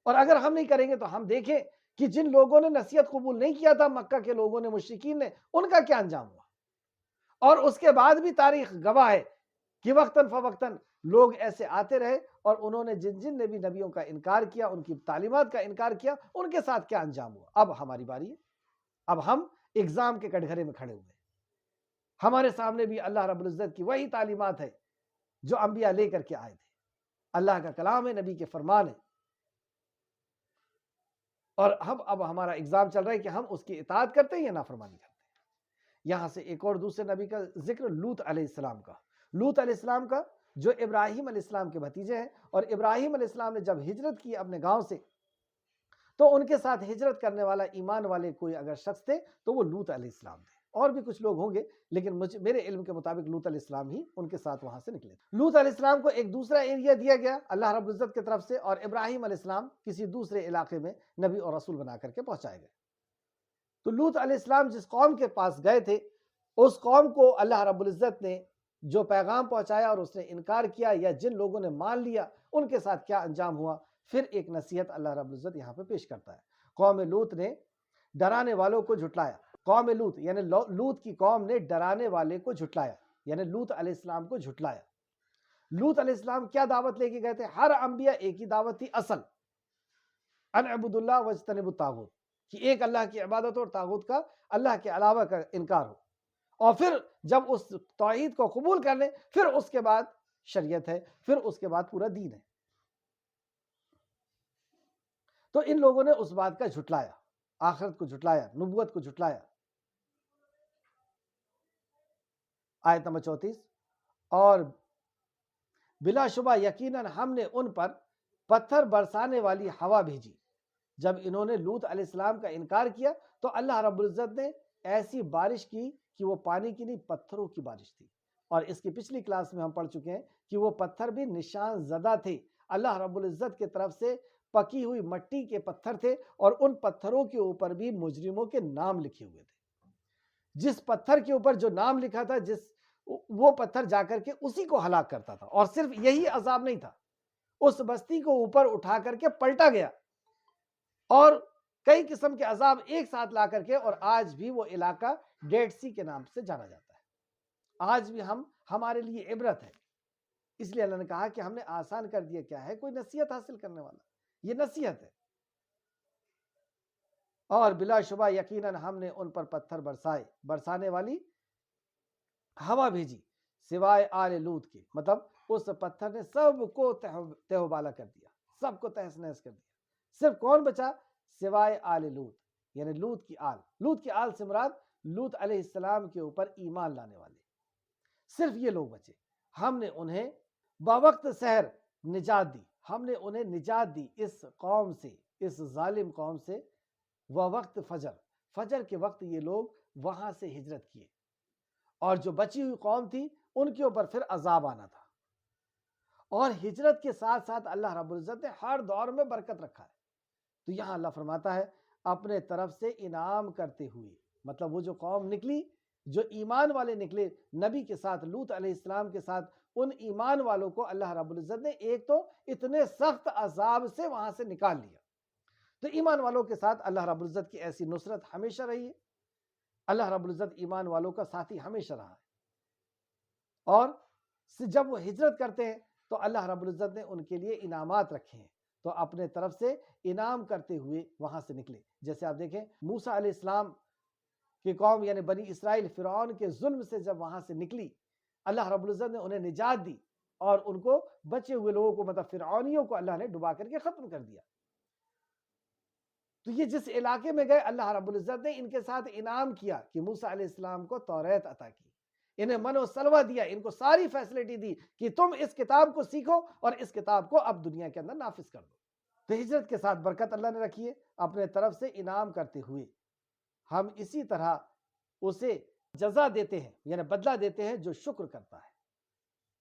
اور اگر ہم نہیں کریں گے تو ہم دیکھیں کہ جن لوگوں نے نصیحت قبول نہیں کیا تھا، مکہ کے لوگوں نے، مشرکین نے، ان کا کیا انجام ہوا۔ اور اس کے بعد بھی تاریخ گواہ ہے کہ وقتاً فوقتاً لوگ ایسے آتے رہے اور انہوں نے جن جن نے بھی نبیوں کا انکار کیا، ان کی تعلیمات کا انکار کیا، ان کے ساتھ کیا انجام ہوا۔ اب ہماری باری ہے، اب ہم ایگزام کے کٹگرے میں کھڑے ہوئے، ہمارے سامنے بھی اللہ رب العزت کی وہی تعلیمات ہے جو انبیاء لے کر کے آئے تھے، اللہ کا کلام ہے، نبی کے فرمان ہے، اور اب ہمارا ایگزام چل رہا ہے کہ ہم اس کی اطاعت کرتے ہیں یا نافرمانی کرتے ہیں۔ یہاں سے ایک اور دوسرے نبی کا ذکر، لوط علیہ السلام کا۔ لوط علیہ السلام کا جو ابراہیم علیہ السلام کے بھتیجے ہیں، اور ابراہیم علیہ السلام نے جب ہجرت کی اپنے گاؤں سے، تو ان کے ساتھ ہجرت کرنے والا ایمان والے کوئی اگر شخص تھے تو وہ لوط علیہ السلام تھے۔ اور بھی کچھ لوگ ہوں گے لیکن میرے علم کے مطابق لوط علیہ السلام ہی ان کے ساتھ وہاں سے نکلے تھے۔ لوط علیہ السلام کو ایک دوسرا ایریا دیا گیا اللہ رب العزت کی طرف سے، اور ابراہیم علیہ السلام کسی دوسرے علاقے میں نبی اور رسول بنا کر کے پہنچائے گئے۔ تو لوط علیہ السلام جس قوم کے پاس گئے تھے، اس قوم کو اللہ رب العزت نے جو پیغام پہنچایا اور اس نے انکار کیا، یا جن لوگوں نے مان لیا، ان کے ساتھ کیا انجام ہوا، پھر ایک نصیحت اللہ رب العزت یہاں پہ پیش کرتا ہے۔ قوم لوط نے ڈرانے والوں کو جھٹلایا، قوم لوط یعنی لوط کی قوم نے ڈرانے والے کو جھٹلایا، یعنی لوط علیہ السلام کو جھٹلایا۔ لوط علیہ السلام کیا دعوت لے کے گئے تھے؟ ہر انبیاء ایک ہی دعوت تھی اصل، ان اعبدوا اللہ واجتنبوا الطاغوت، کہ ایک اللہ کی عبادت ہو اور طاغوت کا، اللہ کے علاوہ کا انکار ہو. اور پھر جب اس توحید کو قبول کر لیں پھر اس کے بعد شریعت ہے، پھر اس کے بعد پورا دین ہے. تو ان لوگوں نے اس بات کا جھٹلایا، آخرت کو جھٹلایا، نبوت کو جھٹلایا. آیت نمبر 34، اور بلا شبہ یقیناً ہم نے ان پر پتھر برسانے والی ہوا بھیجی. جب انہوں نے لوط علیہ السلام کا انکار کیا تو اللہ رب العزت نے ایسی بارش کی کہ وہ پانی کی نہیں پتھروں کی بارش تھی. اور اس کی پچھلی کلاس میں ہم پڑھ چکے ہیں کہ وہ پتھر بھی نشان زدہ تھے، اللہ رب العزت کی طرف سے پکی ہوئی مٹی کے پتھر تھے، اور ان پتھروں کے اوپر بھی مجرموں کے نام لکھے ہوئے تھے. جس پتھر کے اوپر جو نام لکھا تھا، وہ پتھر جا کر کے اسی کو ہلاک کرتا تھا. اور صرف یہی عذاب نہیں تھا، اس بستی کو اوپر اٹھا کر کے پلٹا گیا اور کئی قسم کے عذاب ایک ساتھ لا کر کے، اور آج بھی وہ علاقہ ڈیڈ سی کے نام سے جانا جاتا ہے. آج بھی ہمارے لیے عبرت ہے. اس لیے اللہ نے کہا کہ ہم نے آسان کر دیا. کیا ہے؟ کوئی نصیحت حاصل کرنے والا، یہ نصیحت ہے. اور بلا شبہ یقیناً ہم نے ان پر پتھر برسانے والی ہوا بھیجی سوائے آل لوط کے. مطلب اس پتھر نے سب کو تہو بالا کر دیا، سب کو تہس نہس کر دیا. صرف کون بچا؟ سوائے آل لوط، یعنی لوط کی آل. لوط کی آل سے مراد لوط علیہ السلام کے اوپر ایمان لانے والے، صرف یہ لوگ بچے. ہم نے انہیں بوقت سحر نجات دی. ہم نے انہیں نجات دی اس قوم سے، اس ظالم قوم سے. وقت فجر کے وقت یہ لوگ وہاں سے ہجرت کیے، اور جو بچی ہوئی قوم تھی ان کے اوپر پھر عذاب آنا تھا. اور ہجرت کے ساتھ ساتھ اللہ رب العزت نے ہر دور میں برکت رکھا ہے. تو یہاں اللہ فرماتا ہے اپنے طرف سے انعام کرتے ہوئے. مطلب وہ جو قوم نکلی، جو ایمان والے نکلے نبی کے ساتھ، لوط علیہ السلام کے ساتھ، ان ایمان والوں کو اللہ رب العزت نے ایک تو اتنے سخت عذاب سے وہاں سے نکال لیا. تو ایمان والوں کے ساتھ اللہ رب العزت کی ایسی نصرت ہمیشہ رہی ہے. اللہ رب العزت ایمان والوں کا ساتھی ہمیشہ رہا ہے. اور جب وہ ہجرت کرتے ہیں تو اللہ رب العزت نے ان کے لیے انعامات رکھے ہیں، تو اپنے طرف سے انعام کرتے ہوئے وہاں سے نکلے. جیسے آپ دیکھیں موسیٰ علیہ السلام کی قوم یعنی بنی اسرائیل فرعون کے ظلم سے جب وہاں سے نکلی، اللہ رب العزت نے انہیں نجات دی، اور ان کو بچے ہوئے لوگوں کو، مطلب فرعونیوں کو، اللہ نے ڈبا کر کے ختم کر دیا. تو یہ جس علاقے میں گئے اللہ رب العزت نے ان کے ساتھ انعام کیا کہ موسیٰ علیہ السلام کو توریت عطا کی، انہیں من و سلوہ دیا، ان کو ساری فیسلٹی دی کہ تم اس کتاب کو سیکھو اور اس کتاب کو اب دنیا کے اندر نافذ کر دو. تو ہجرت کے ساتھ برکت اللہ نے رکھی ہے اپنے طرف سے انعام کرتے ہوئے. ہم اسی طرح اسے جزا دیتے ہیں، یعنی بدلہ دیتے ہیں جو شکر کرتا ہے.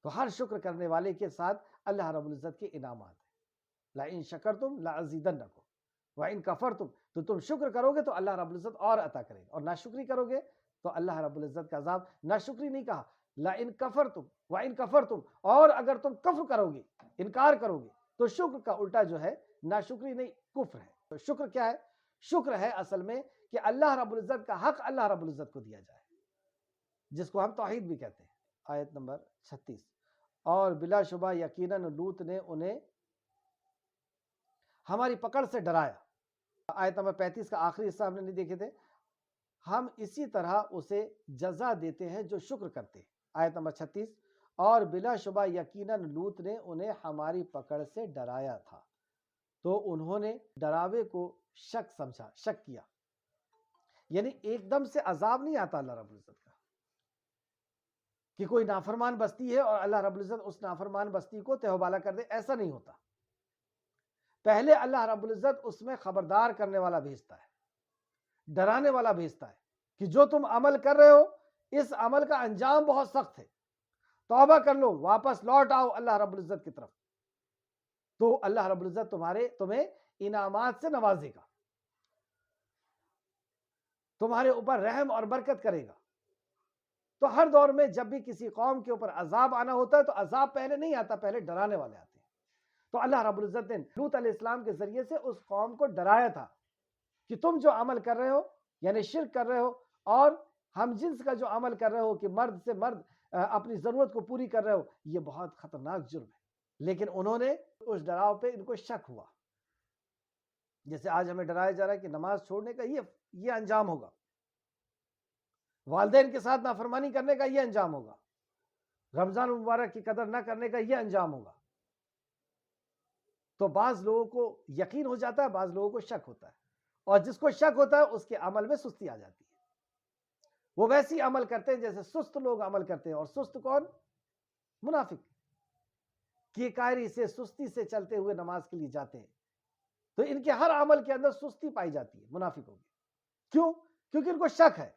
تو ہر شکر کرنے والے کے ساتھ اللہ رب العزت کے انعامات ہیں. لَإِن شَكَرْتُمْ لَأَزِيدَنَّكُمْ وَإِن كَفَرْتُمْ، تو تم شکر کرو گے تو اللہ رب العزت اور عطا کرے گا، اور ناشکری کرو گے تو اللہ رب العزت کا عذاب. ناشکری نہیں کہا، لَإِن كَفَرْتُمْ وَإِن كَفَرْتُمْ، اور اگر تم کفر کرو گے، انکار کرو گے، تو شکر کا الٹا جو ہے ناشکری نہیں، کفر ہے. تو شکر کیا ہے؟ شکر ہے اصل میں کہ اللہ رب العزت کا حق اللہ رب العزت کو دیا جائے، جس کو ہم توحید بھی کہتے ہیں. آیت نمبر 36، اور بلا شبہ یقیناً لوط نے انہیں ہماری پکڑ سے ڈرایا. آیت نمبر 35 کا آخری حصہ ہم نے نہیں دیکھے تھے. ہم اسی طرح اسے جزا دیتے ہیں جو شکر کرتے. آیت نمبر 36، اور بلا شبہ یقیناً لوط نے انہیں ہماری پکڑ سے ڈرایا تھا. تو انہوں نے ڈراوے کو شک سمجھا، شک کیا. یعنی ایک دم سے عذاب نہیں آتا اللہ رب العزت کا کہ کوئی نافرمان بستی ہے اور اللہ رب العزت اس نافرمان بستی کو تہو بالا کر دے، ایسا نہیں ہوتا. پہلے اللہ رب العزت اس میں خبردار کرنے والا بھیجتا ہے، ڈرانے والا بھیجتا ہے کہ جو تم عمل کر رہے ہو اس عمل کا انجام بہت سخت ہے، توبہ کر لو، واپس لوٹ آؤ اللہ رب العزت کی طرف. تو اللہ رب العزت تمہیں انعامات سے نوازے گا، تمہارے اوپر رحم اور برکت کرے گا. تو ہر دور میں جب بھی کسی قوم کے اوپر عذاب آنا ہوتا ہے تو عذاب پہلے نہیں آتا، پہلے ڈرانے والے آتے ہیں. تو اللہ رب العزت نے لوط علیہ السلام کے ذریعے سے اس قوم کو ڈرایا تھا کہ تم جو عمل کر رہے ہو، یعنی شرک کر رہے ہو، اور ہم جنس کا جو عمل کر رہے ہو کہ مرد سے مرد اپنی ضرورت کو پوری کر رہے ہو، یہ بہت خطرناک جرم ہے۔ لیکن انہوں نے اس ڈراؤ پہ ان کو شک ہوا، جیسے آج ہمیں ڈرایا جا رہا ہے کہ نماز چھوڑنے کا یہ انجام ہوگا، والدین کے ساتھ نافرمانی کرنے کا یہ انجام ہوگا، رمضان مبارک کی قدر نہ کرنے کا یہ انجام ہوگا۔ تو بعض لوگوں کو یقین ہو جاتا ہے، بعض لوگوں کو شک ہوتا ہے، اور جس کو شک ہوتا ہے اس کے عمل میں سستی آ جاتی ہے، وہ ویسی عمل کرتے ہیں جیسے سست لوگ عمل کرتے ہیں۔ اور سست کون؟ منافق، کی کاری سے سستی سے چلتے ہوئے نماز کے لیے جاتے ہیں، تو ان کے ہر عمل کے اندر سستی پائی جاتی ہے منافقوں کی۔ کیوں؟ کیونکہ ان کو شک ہے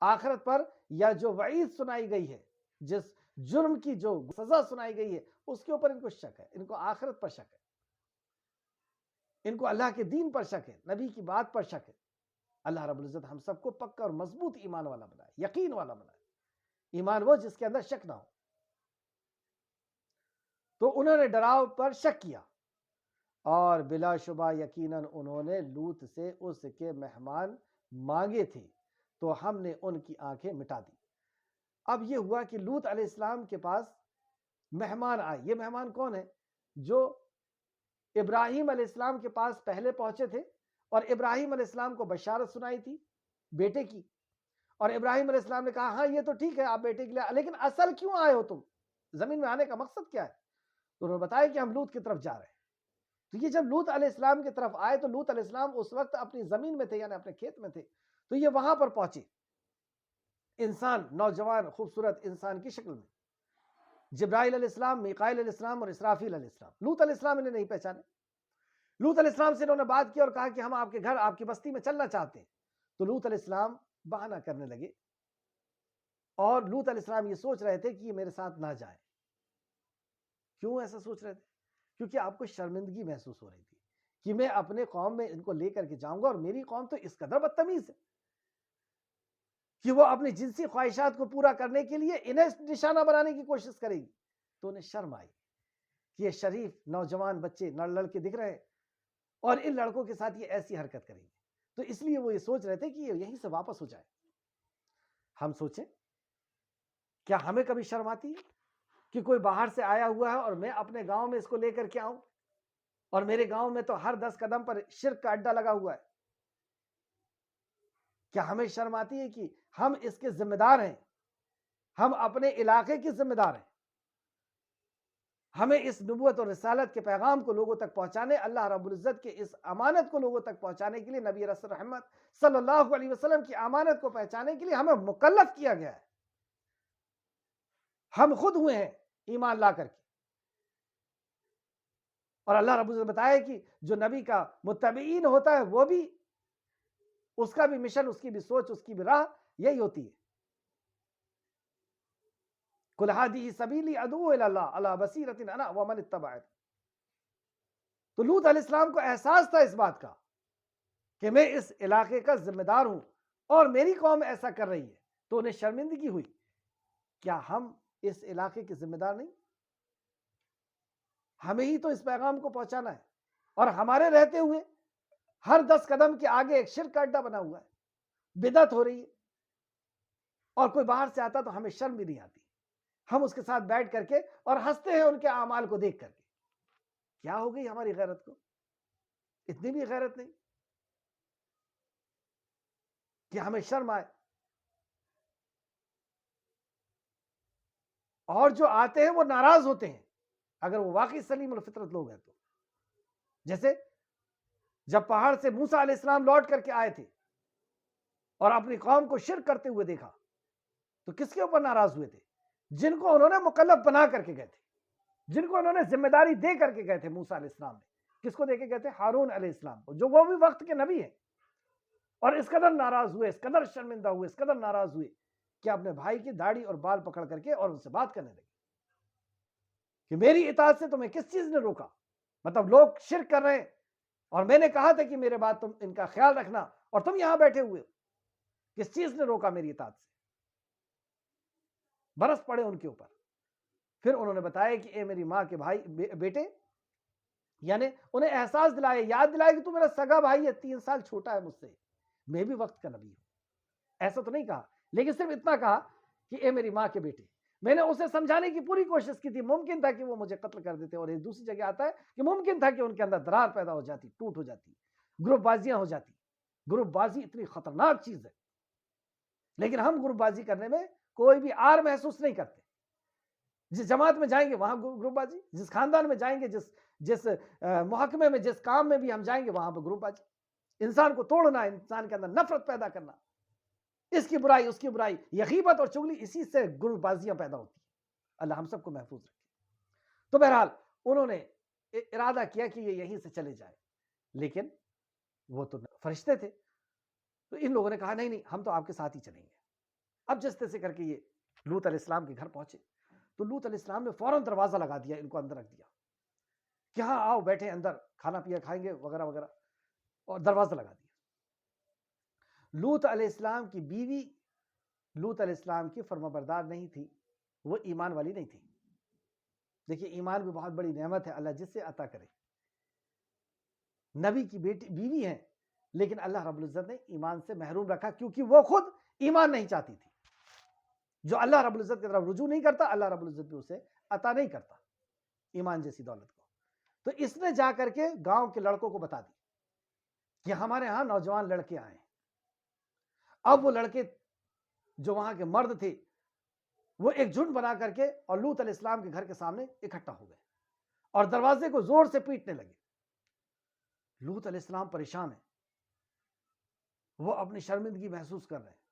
آخرت پر، یا جو وعید سنائی گئی ہے، جس جرم کی جو سزا سنائی گئی ہے اس کے اوپر ان کو شک ہے، ان کو آخرت پر شک ہے، ان کو اللہ کے دین پر شک ہے، نبی کی بات پر شک ہے۔ اللہ رب العزت ہم سب کو پکا اور مضبوط ایمان والا بنائے، یقین والا بنائے، ایمان وہ جس کے اندر شک نہ ہو۔ تو انہوں نے ڈراؤ پر شک کیا، اور بلا شبہ یقیناً انہوں نے لوط سے اس کے مہمان مانگے تھے، تو ہم نے ان کی آنکھیں مٹا دی۔ اب یہ ہوا کہ لوط علیہ السلام کے پاس مہمان آئے۔ یہ مہمان کون ہیں؟ جو ابراہیم علیہ السلام کے پاس پہلے پہنچے تھے، اور ابراہیم علیہ السلام کو بشارت سنائی تھی بیٹے کی، اور ابراہیم علیہ السلام نے کہا ہاں یہ تو ٹھیک ہے آپ بیٹے کے لیے، لیکن اصل کیوں آئے ہو تم؟ زمین میں آنے کا مقصد کیا ہے؟ تو انہوں نے بتایا کہ ہم لوط کی طرف جا رہے ہیں۔ تو یہ جب لوط علیہ السلام کی طرف آئے تو لوط علیہ السلام اس وقت اپنی زمین میں تھے، یعنی اپنے کھیت میں تھے، تو یہ وہاں پر پہنچے، انسان، نوجوان خوبصورت انسان کی شکل میں، جبرائیل علیہ السلام، میکائیل علیہ السلام اور اسرافیل علیہ السلام۔ لوط علیہ السلام انہیں نہیں پہچانے۔ لوط علیہ السلام سے انہوں نے بات کی اور کہا کہ ہم آپ کے گھر، آپ کی بستی میں چلنا چاہتے ہیں۔ تو لوط علیہ السلام بہانہ کرنے لگے، اور لوط علیہ السلام یہ سوچ رہے تھے کہ یہ میرے ساتھ نہ جائیں۔ کیوں ایسا سوچ رہے تھے؟ کیونکہ آپ کو شرمندگی محسوس ہو رہی تھی کہ میں اپنے قوم میں ان کو لے کر کے جاؤں گا، اور میری قوم تو اس قدر بدتمیز ہے کہ وہ اپنی جنسی خواہشات کو پورا کرنے کے لیے انہیں نشانہ بنانے کی کوشش کرے گی۔ تو انہیں شرم آئی کہ یہ شریف نوجوان بچے لڑکے دکھ رہے ہیں، اور ان لڑکوں کے ساتھ یہ ایسی حرکت کریں گے، تو اس لیے وہ یہ سوچ رہے تھے کہ یہ یہیں سے واپس ہو جائے۔ ہم سوچیں، کیا ہمیں کبھی شرم آتی ہے کہ کوئی باہر سے آیا ہوا ہے اور میں اپنے گاؤں میں اس کو لے کر کے آؤں، اور میرے گاؤں میں تو ہر 10 قدم پر شرک کا اڈا لگا ہوا ہے؟ کیا ہمیں شرم آتی ہے کہ ہم اس کے ذمہ دار ہیں، ہم اپنے علاقے کے ذمہ دار ہیں، ہمیں اس نبوت اور رسالت کے پیغام کو لوگوں تک پہنچانے، اللہ رب العزت کے اس امانت کو لوگوں تک پہنچانے کے لیے، نبی رسول رحمت صلی اللہ علیہ وسلم کی امانت کو پہنچانے کے لیے ہمیں مکلف کیا گیا ہے۔ ہم خود ہوئے ہیں ایمان لا کر کے، اور اللہ رب العزت بتایا کہ جو نبی کا متبعین ہوتا ہے وہ بھی، اس کا بھی مشن، اس کی بھی سوچ، اس کی بھی راہ یہی ہوتی ہے۔ قُلْ هَٰذِهِ سَبِيلِي أَدْعُو إِلَى اللَّهِ عَلَىٰ بَصِيرَةٍ أَنَا وَمَنِ اتَّبَعَنِي۔ تو لوط علیہ السلام کو احساس تھا اس بات کا کہ میں اس علاقے کا ذمہ دار ہوں، اور میری قوم ایسا کر رہی ہے، تو انہیں شرمندگی ہوئی۔ کیا ہم اس علاقے کے ذمہ دار نہیں؟ ہمیں ہی تو اس پیغام کو پہنچانا ہے، اور ہمارے رہتے ہوئے ہر 10 قدم کے آگے ایک شرک کا اڈا بنا ہوا ہے، بدعت ہو رہی ہے، اور کوئی باہر سے آتا تو ہمیں شرم بھی نہیں آتی، ہم اس کے ساتھ بیٹھ کر کے اور ہنستے ہیں ان کے اعمال کو دیکھ کر کے۔ کیا ہو گئی ہماری غیرت کو؟ اتنی بھی غیرت نہیں کہ ہمیں شرم آئے۔ اور جو آتے ہیں وہ ناراض ہوتے ہیں اگر وہ واقعی سلیم الفطرت لوگ ہیں تو۔ جیسے جب پہاڑ سے موسیٰ علیہ السلام لوٹ کر کے آئے تھے اور اپنی قوم کو شرک کرتے ہوئے دیکھا، تو کس کے اوپر ناراض ہوئے تھے؟ جن کو انہوں نے مکلف بنا کر کے گئے تھے، جن کو انہوں نے ذمہ داری دے کر کے گئے تھے۔ موسیٰ علیہ السلام نے کس کو دے کے گئے تھے؟ ہارون علیہ السلام کو، جو وہ بھی وقت کے نبی ہیں، اور اس قدر ناراض ہوئے، اس قدر شرمندہ ہوئے، اس قدر ناراض ہوئے کہ اپنے بھائی کی داڑھی اور بال پکڑ کر کے اور ان سے بات کرنے لگے کہ میری اطاعت سے تمہیں کس چیز نے روکا؟ مطلب لوگ شرک کر رہے ہیں، اور میں نے کہا تھا کہ میرے بعد تم ان کا خیال رکھنا، اور تم یہاں بیٹھے ہوئے ہو، کس چیز نے روکا میری اطاعت سے؟ برس پڑے ان کے اوپر۔ پھر انہوں نے بتایا کہ اے میری ماں کے بھائی بیٹے، یعنی انہیں احساس دلائے، یاد دلائے کہ تو میرا سگا بھائی ہے، 3 سال چھوٹا ہے مجھ سے، میں بھی وقت کا نبی ہوں۔ ایسا تو نہیں کہا، لیکن صرف اتنا کہا کہ اے میری ماں کے بیٹے، میں نے اسے سمجھانے کی پوری کوشش کی تھی، ممکن تھا کہ وہ مجھے قتل کر دیتے، اور ایک دوسری جگہ آتا ہے کہ ممکن تھا کہ ان کے اندر درار پیدا ہو جاتی، ٹوٹ ہو جاتی، گروپ بازیاں ہو جاتی۔ گروپ بازی اتنی خطرناک چیز ہے، لیکن ہم گروپ بازی کرنے میں کوئی بھی آر محسوس نہیں کرتے۔ جس جماعت میں جائیں گے وہاں گروپ بازی، جس خاندان میں جائیں گے، جس محکمے میں، جس کام میں بھی ہم جائیں گے وہاں پہ گروپ بازی۔ انسان کو توڑنا، انسان کے اندر نفرت پیدا کرنا، اس کی برائی اس کی برائی، یہ غیبت اور چغلی، اسی سے گروپ بازیاں پیدا ہوتی ہیں۔ اللہ ہم سب کو محفوظ رکھے۔ تو بہرحال انہوں نے ارادہ کیا کہ یہ یہیں سے چلے جائے، لیکن وہ تو فرشتے تھے، تو ان لوگوں نے کہا نہیں ہم تو آپ کے ساتھ ہی چلیں گے۔ اب جس طرح سے کر کے یہ لوط علیہ السلام کے گھر پہنچے تو لوط علیہ السلام نے فوراً دروازہ لگا دیا، ان کو اندر رکھ دیا کہ ہاں آؤ بیٹھے اندر، کھانا پیا کھائیں گے وغیرہ وغیرہ، اور دروازہ لگا دیا۔ لوط علیہ السلام کی بیوی لوط علیہ السلام کی فرمانبردار نہیں تھی، وہ ایمان والی نہیں تھی۔ دیکھیے ایمان بھی بہت بڑی نعمت ہے، اللہ جس سے عطا کرے۔ نبی کی بیوی ہے، لیکن اللہ رب العزت نے ایمان سے محروم رکھا، کیونکہ وہ خود ایمان نہیں چاہتی تھی۔ جو اللہ رب العزت کی طرف رجوع نہیں کرتا، اللہ رب العزت بھی اسے عطا نہیں کرتا ایمان جیسی دولت کو۔ تو اس نے جا کر کے گاؤں کے لڑکوں کو بتا دی کہ ہمارے ہاں نوجوان لڑکے آئے۔ اب وہ لڑکے جو وہاں کے مرد تھے وہ ایک جھنڈ بنا کر کے اور لوط علیہ السلام کے گھر کے سامنے اکٹھا ہو گئے اور دروازے کو زور سے پیٹنے لگے۔ لوط علیہ السلام پریشان ہیں، وہ اپنی شرمندگی محسوس کر رہے ہیں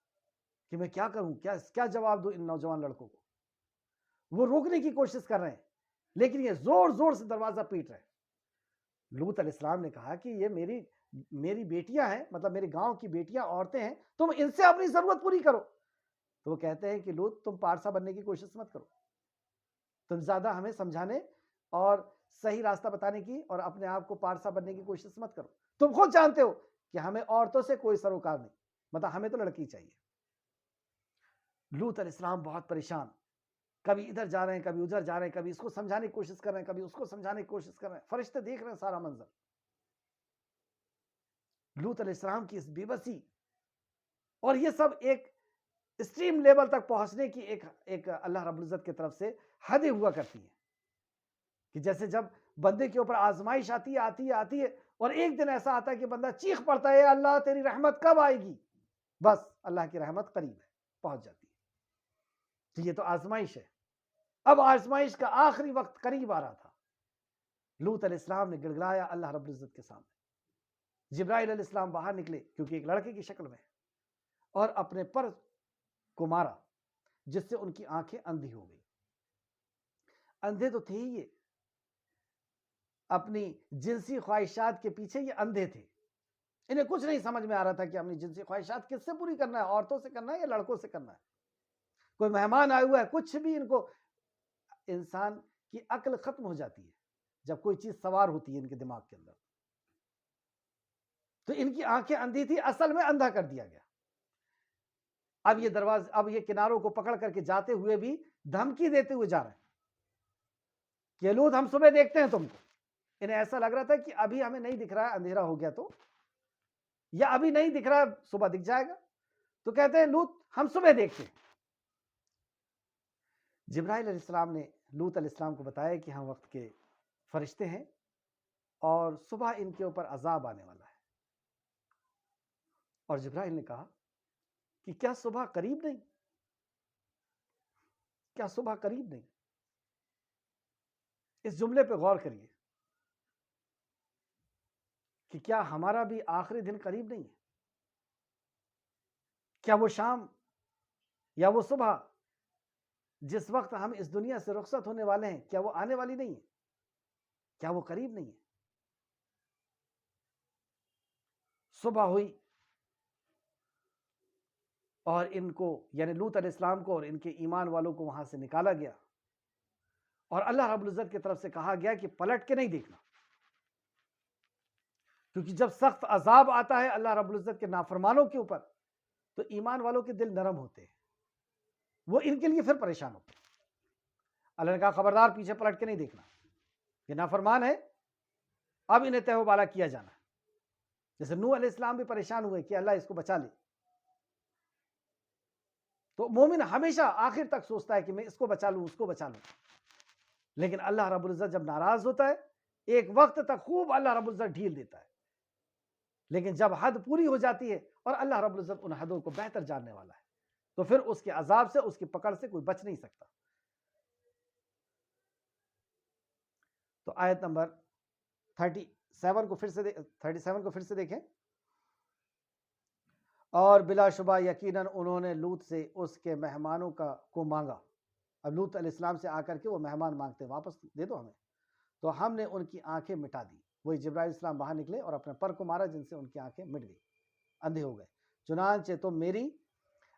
کہ میں کیا کروں، کیا جواب دوں ان نوجوان لڑکوں کو۔ وہ روکنے کی کوشش کر رہے ہیں لیکن یہ زور زور سے دروازہ پیٹ رہے ہیں۔ لوط علیہ السلام نے کہا کہ یہ میری بیٹیاں ہیں، مطلب میرے گاؤں کی بیٹیاں عورتیں ہیں، تم ان سے اپنی ضرورت پوری کرو۔ تو وہ کہتے ہیں کہ لوط تم پارسا بننے کی کوشش مت کرو، تم زیادہ ہمیں سمجھانے اور صحیح راستہ بتانے کی اور اپنے آپ کو پارسا بننے کی کوشش مت کرو، تم خود جانتے ہو کہ ہمیں عورتوں سے کوئی سروکار نہیں، مطلب ہمیں تو لڑکی چاہیے۔ لوط علیہ السلام بہت پریشان، کبھی ادھر جا رہے ہیں کبھی ادھر جا رہے ہیں، کبھی اس کو سمجھانے کی کوشش کر رہے ہیں کبھی اس کو سمجھانے کی کوشش کر رہے ہیں۔ فرشتے دیکھ رہے ہیں سارا منظر، لوط علیہ السلام کی اس بے بسی، اور یہ سب ایک اسٹریم لیول تک پہنچنے کی ایک اللہ رب العزت کی طرف سے حدیں ہوا کرتی ہیں کہ جیسے جب بندے کے اوپر آزمائش آتی ہے اور ایک دن ایسا آتا ہے کہ بندہ چیخ پڑتا ہے اللہ تیری رحمت کب آئے گی، بس اللہ کی رحمت قریب ہے، پہنچ جاتی ہے۔ تو یہ تو آزمائش ہے، اب آزمائش کا آخری وقت قریب آ رہا تھا۔ لوط علیہ السلام نے گڑگڑایا اللہ رب العزت کے سامنے۔ جبرائیل علیہ السلام باہر نکلے کیونکہ ایک لڑکے کی شکل میں، اور اپنے پر کو مارا جس سے ان کی آنکھیں اندھی ہو گئی۔ اندھے تو تھے ہی، یہ اپنی جنسی خواہشات کے پیچھے یہ اندھے تھے، انہیں کچھ نہیں سمجھ میں آ رہا تھا کہ اپنی جنسی خواہشات کس سے پوری کرنا ہے، عورتوں سے کرنا ہے یا لڑکوں سے کرنا ہے، کوئی مہمان آیا ہوا ہے، کچھ بھی ان کو۔ انسان کی عقل ختم ہو جاتی ہے جب کوئی چیز سوار ہوتی ہے ان کے دماغ کے اندر۔ تو ان کی آنکھیں اندھی تھی، اصل میں اندھا کر دیا گیا۔ اب یہ کناروں کو پکڑ کر کے جاتے ہوئے بھی دھمکی دیتے ہوئے جا رہے ہیں کہ لوط ہم صبح دیکھتے ہیں تم کو۔ انہیں ایسا لگ رہا تھا کہ ابھی ہمیں نہیں دکھ رہا ہے، اندھیرا ہو گیا تو، یا ابھی نہیں دکھ رہا ہے صبح دکھ جائے گا، تو کہتے ہیں لوط ہم صبح دیکھتے ہیں۔ جبرائیل علیہ السلام نے لوط علیہ السلام کو بتایا کہ ہم وقت کے فرشتے ہیں اور صبح ان کے اوپر عذاب آنے والا ہے۔ اور جبرائیل نے کہا کہ کیا صبح قریب نہیں؟ کیا صبح قریب نہیں؟ اس جملے پہ غور کریے کہ کیا ہمارا بھی آخری دن قریب نہیں ہے؟ کیا وہ شام یا وہ صبح جس وقت ہم اس دنیا سے رخصت ہونے والے ہیں، کیا وہ آنے والی نہیں ہے؟ کیا وہ قریب نہیں ہے؟ صبح ہوئی اور ان کو یعنی لوط علیہ السلام کو اور ان کے ایمان والوں کو وہاں سے نکالا گیا، اور اللہ رب العزت کی طرف سے کہا گیا کہ پلٹ کے نہیں دیکھنا، کیونکہ جب سخت عذاب آتا ہے اللہ رب العزت کے نافرمانوں کے اوپر تو ایمان والوں کے دل نرم ہوتے ہیں، وہ ان کے لیے پھر پریشان ہوتے ہیں۔ اللہ نے کہا خبردار پیچھے پلٹ کے نہیں دیکھنا، یہ نافرمان ہے، اب انہیں تہ و بالا کیا جانا ہے۔ جیسے نوح علیہ السلام بھی پریشان ہوئے کہ اللہ اس کو بچا لے، تو مومن ہمیشہ آخر تک سوچتا ہے کہ میں اس کو بچا لوں، اس کو بچا لوں، لیکن اللہ رب العزت جب ناراض ہوتا ہے ایک وقت تک خوب اللہ رب العزت ڈھیل دیتا ہے، لیکن جب حد پوری ہو جاتی ہے اور اللہ رب العزت ان حدوں کو بہتر جاننے والا ہے تو پھر اس کے عذاب سے، اس کی پکڑ سے کوئی بچ نہیں سکتا۔ تو آیت نمبر 37 کو پھر سے دیکھیں۔ اور بلا شبہ یقیناً انہوں نے لوط سے اس کے مہمانوں کو مانگا۔ اب لوط علیہ السلام سے آ کر کے وہ مہمان مانگتے ہیں، واپس دے دو ہمیں، تو ہم نے ان کی آنکھیں مٹا دی۔ وہی جبرائیل علیہ السلام باہر نکلے اور اپنے پر کو مارا، جن سے ان کی آنکھیں مٹ گئی، اندھے ہو گئے۔ چنانچہ تم میری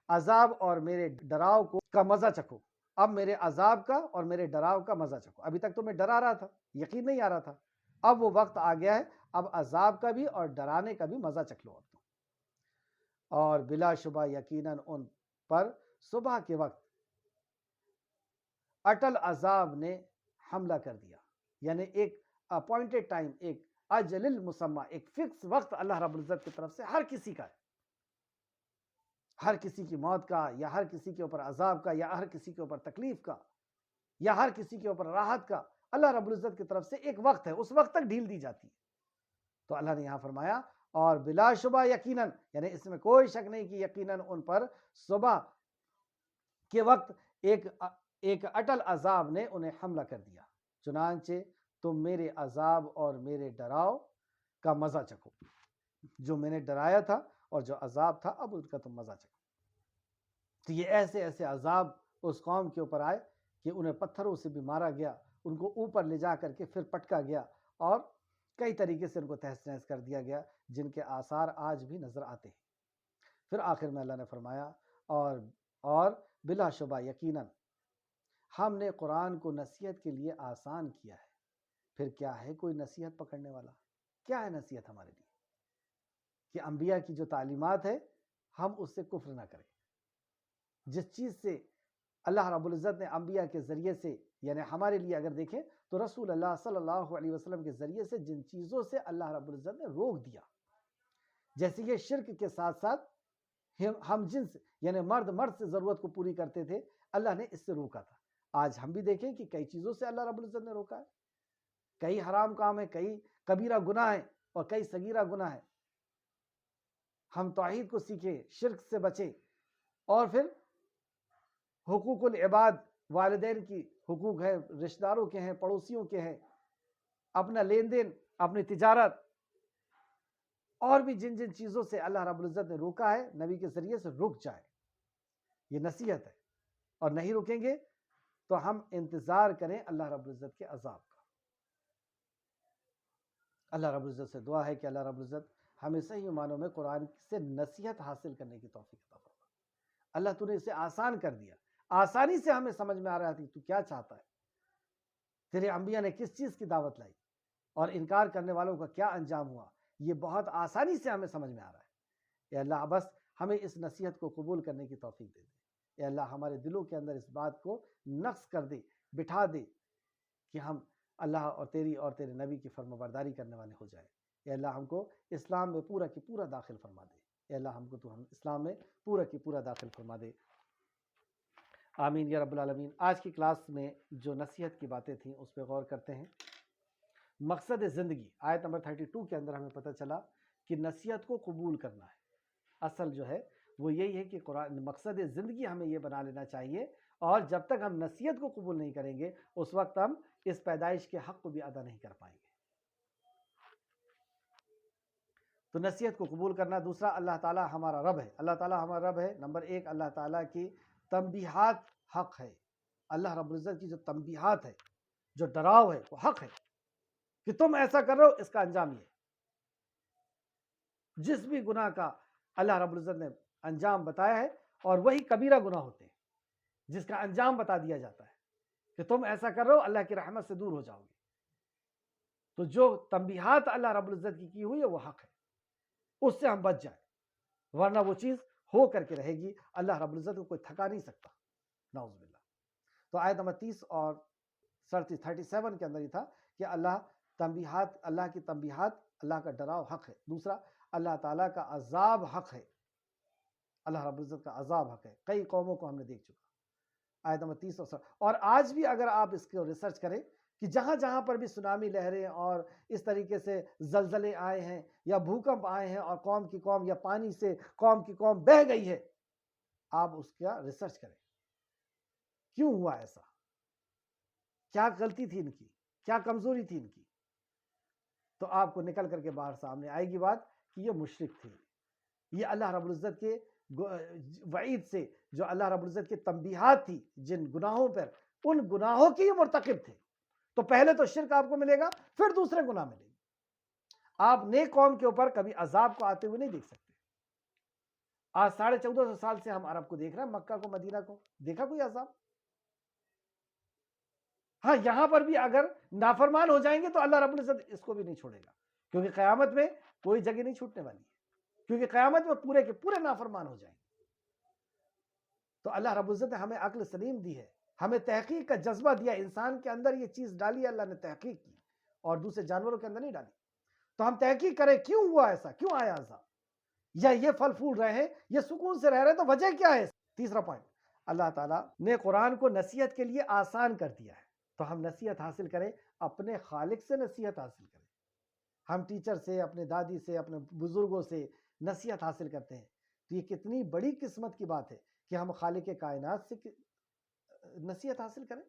عذاب اور میرے ڈراؤ کا مزہ چکھو۔ اب میرے عذاب کا اور میرے ڈراؤ کا مزہ چکھو۔ ابھی تک تمہیں ڈرا رہا تھا، یقین نہیں آ رہا تھا، اب وہ وقت آ گیا ہے، اب عذاب کا بھی اور ڈرانے کا بھی مزہ چکھ لو اب تم۔ اور بلا شبہ یقیناً ان پر صبح کے وقت اٹل عذاب نے حملہ کر دیا، یعنی ایک اپوائنٹڈ ٹائم، ایک اجل المسمى، ایک فکس وقت اللہ رب العزت کی طرف سے ہر کسی کا ہے، ہر کسی کی موت کا، یا ہر کسی کے اوپر عذاب کا، یا ہر کسی کے اوپر تکلیف کا، یا ہر کسی کے اوپر راحت کا، اللہ رب العزت کی طرف سے ایک وقت ہے، اس وقت تک ڈھیل دی جاتی ہے۔ تو اللہ نے یہاں فرمایا اور بلا شبہ یقیناً، یعنی اس میں کوئی شک نہیں کہ یقیناً ان پر صبح کے وقت ایک اٹل عذاب نے انہیں حملہ کر دیا۔ چنانچہ تم میرے عذاب اور میرے ڈراؤ کا مزہ چکھو، جو میں نے ڈرایا تھا اور جو عذاب تھا اب ان کا تم مزہ چکھو۔ تو یہ ایسے ایسے عذاب اس قوم کے اوپر آئے کہ انہیں پتھروں سے بھی مارا گیا، ان کو اوپر لے جا کر کے پھر پٹکا گیا، اور کئی طریقے سے ان کو تہس نہس کر دیا گیا، جن کے آثار آج بھی نظر آتے ہیں۔ پھر آخر میں اللہ نے فرمایا اور بلا شبہ یقیناً ہم نے قرآن کو نصیحت کے لیے آسان کیا ہے۔ پھر کیا ہے کوئی نصیحت پکڑنے والا؟ کیا ہے نصیحت ہمارے لیے؟ کہ انبیاء کی جو تعلیمات ہے ہم اس سے کفر نہ کریں۔ جس چیز سے اللہ رب العزت نے انبیاء کے ذریعے سے، یعنی ہمارے لیے اگر دیکھیں تو رسول اللہ صلی اللہ علیہ وسلم کے ذریعے سے جن چیزوں سے اللہ رب العزت نے روک دیا، جیسے یہ شرک کے ساتھ ساتھ ہم جنس، یعنی مرد سے ضرورت کو پوری کرتے تھے، اللہ نے اس سے روکا تھا۔ آج ہم بھی دیکھیں کہ کئی چیزوں سے اللہ رب العزت نے روکا ہے، کئی حرام کام ہیں، کئی کبیرہ گناہ ہیں اور کئی صغیرہ گناہ ہیں۔ ہم توحید کو سیکھیں، شرک سے بچیں، اور پھر حقوق العباد، والدین کی حقوق ہیں، رشتہ داروں کے ہیں، پڑوسیوں کے ہیں، اپنا لین دین، اپنی تجارت، اور بھی جن جن چیزوں سے اللہ رب العزت نے روکا ہے نبی کے ذریعے سے رک جائے۔ یہ نصیحت ہے، اور نہیں رکیں گے تو ہم انتظار کریں اللہ رب العزت کے عذاب کا۔ اللہ رب العزت سے دعا ہے کہ اللہ رب العزت ہمیں صحیح معنوں میں قرآن سے نصیحت حاصل کرنے کی توفیق عطا فرمائے۔ اللہ تو نے اسے آسان کر دیا، آسانی سے ہمیں سمجھ میں آ رہا ہے تو کیا چاہتا ہے، تیرے انبیاء نے کس چیز کی دعوت لائی اور انکار کرنے والوں کا کیا انجام ہوا، یہ بہت آسانی سے ہمیں سمجھ میں آ رہا ہے۔ اے اللہ بس ہمیں اس نصیحت کو قبول کرنے کی توفیق دے دے۔ اے اللہ ہمارے دلوں کے اندر اس بات کو نقش کر دے، بٹھا دے کہ ہم اللہ اور تیرے نبی کی فرما برداری کرنے والے ہو جائے۔ اے اللہ ہم کو اسلام میں پورا کی پورا داخل فرما دے۔ اے اللہ ہم کو تو اسلام میں پورا کی پورا داخل فرما دے۔ آمین یا رب العالمین۔ آج کی کلاس میں جو نصیحت کی باتیں تھیں اس پہ غور کرتے ہیں۔ مقصد زندگی، آیت نمبر 32 کے اندر ہمیں پتہ چلا کہ نصیحت کو قبول کرنا ہے۔ اصل جو ہے وہ یہی ہے کہ قرآن مقصد زندگی ہمیں یہ بنا لینا چاہیے، اور جب تک ہم نصیحت کو قبول نہیں کریں گے اس وقت ہم اس پیدائش کے حق کو بھی ادا نہیں کر پائیں گے۔ تو نصیحت کو قبول کرنا۔ دوسرا، اللہ تعالیٰ ہمارا رب ہے، اللہ تعالیٰ ہمارا رب ہے۔ نمبر 1، اللہ تعالیٰ کی تنبیہات حق ہے۔ اللہ رب العزت کی جو تنبیہات ہے، جو ڈراؤ ہے، وہ حق ہے کہ تم ایسا کر رہے ہو، اس کا انجام یہ ہے۔ جس بھی گناہ کا اللہ رب العزت نے انجام بتایا ہے، اور وہی کبیرہ گناہ ہوتے ہیں جس کا انجام بتا دیا جاتا ہے کہ تم ایسا کر رہے ہو، اللہ کی رحمت سے دور ہو جاؤ گے۔ تو جو تنبیہات اللہ رب العزت کی ہوئی ہے وہ حق ہے، اس سے ہم بچ جائیں، ورنہ وہ چیز ہو کر کے رہے گی، اللہ رب العزت کو کوئی تھکا نہیں سکتا، نعوذ باللہ۔ تو آیت نمبر 30 اور 37 کے اندر یہ تھا کہ اللہ کی تنبیہات، اللہ کا ڈراؤ حق ہے۔ دوسرا، اللہ تعالیٰ کا عذاب حق ہے۔ اللہ رب العزت کا عذاب حق ہے، کئی قوموں کو ہم نے دیکھ چکا۔ آیت نمبر 30 اور آج بھی اگر آپ اس کو ریسرچ کریں کہ جہاں جہاں پر بھی سونامی لہریں اور اس طریقے سے زلزلے آئے ہیں یا بھوکمپ آئے ہیں اور قوم کی قوم یا پانی سے قوم کی قوم بہہ گئی ہے، آپ اس کا ریسرچ کریں، کیوں ہوا ایسا، کیا غلطی تھی ان کی، کیا کمزوری تھی ان کی، تو آپ کو نکل کر کے باہر سامنے آئے گی بات کہ یہ مشرک تھے، یہ اللہ رب العزت کے وعید سے، جو اللہ رب العزت کی تنبیہات تھی جن گناہوں پر، ان گناہوں کی مرتکب تھے۔ تو پہلے تو شرک آپ کو ملے گا، پھر دوسرے گناہ ملیں گے۔ آپ نیک قوم کے اوپر کبھی عذاب کو آتے ہوئے نہیں دیکھ سکتے۔ آج 1450 سال سے ہم عرب کو دیکھ رہے ہیں، مکہ کو، مدینہ کو، دیکھا کوئی عذاب؟ ہاں، یہاں پر بھی اگر نافرمان ہو جائیں گے تو اللہ رب العزت اس کو بھی نہیں چھوڑے گا، کیونکہ قیامت میں کوئی جگہ نہیں چھوٹنے والی ہے، کیونکہ قیامت میں پورے کے پورے نافرمان ہو جائیں گے۔ تو اللہ رب العزت نے ہمیں عقل سلیم دی ہے، ہمیں تحقیق کا جذبہ دیا، انسان کے اندر یہ چیز ڈالی ہے، اللہ نے تحقیق کی، اور دوسرے جانوروں کے اندر نہیں ڈالی۔ تو ہم تحقیق کریں کیوں ہوا ایسا، کیوں آیا عذاب، یا یہ پھل پھول رہے ہیں، یہ سکون سے رہ رہے ہیں، تو وجہ کیا ہے؟ تیسرا پوائنٹ، اللہ تعالیٰ نے قرآن کو نصیحت کے لیے آسان کر دیا ہے، تو ہم نصیحت حاصل کریں، اپنے خالق سے نصیحت حاصل کریں۔ ہم ٹیچر سے، اپنے دادی سے، اپنے بزرگوں سے نصیحت حاصل کرتے ہیں، تو یہ کتنی بڑی قسمت کی بات ہے کہ ہم خالق کائنات سے نصیحت حاصل کریں۔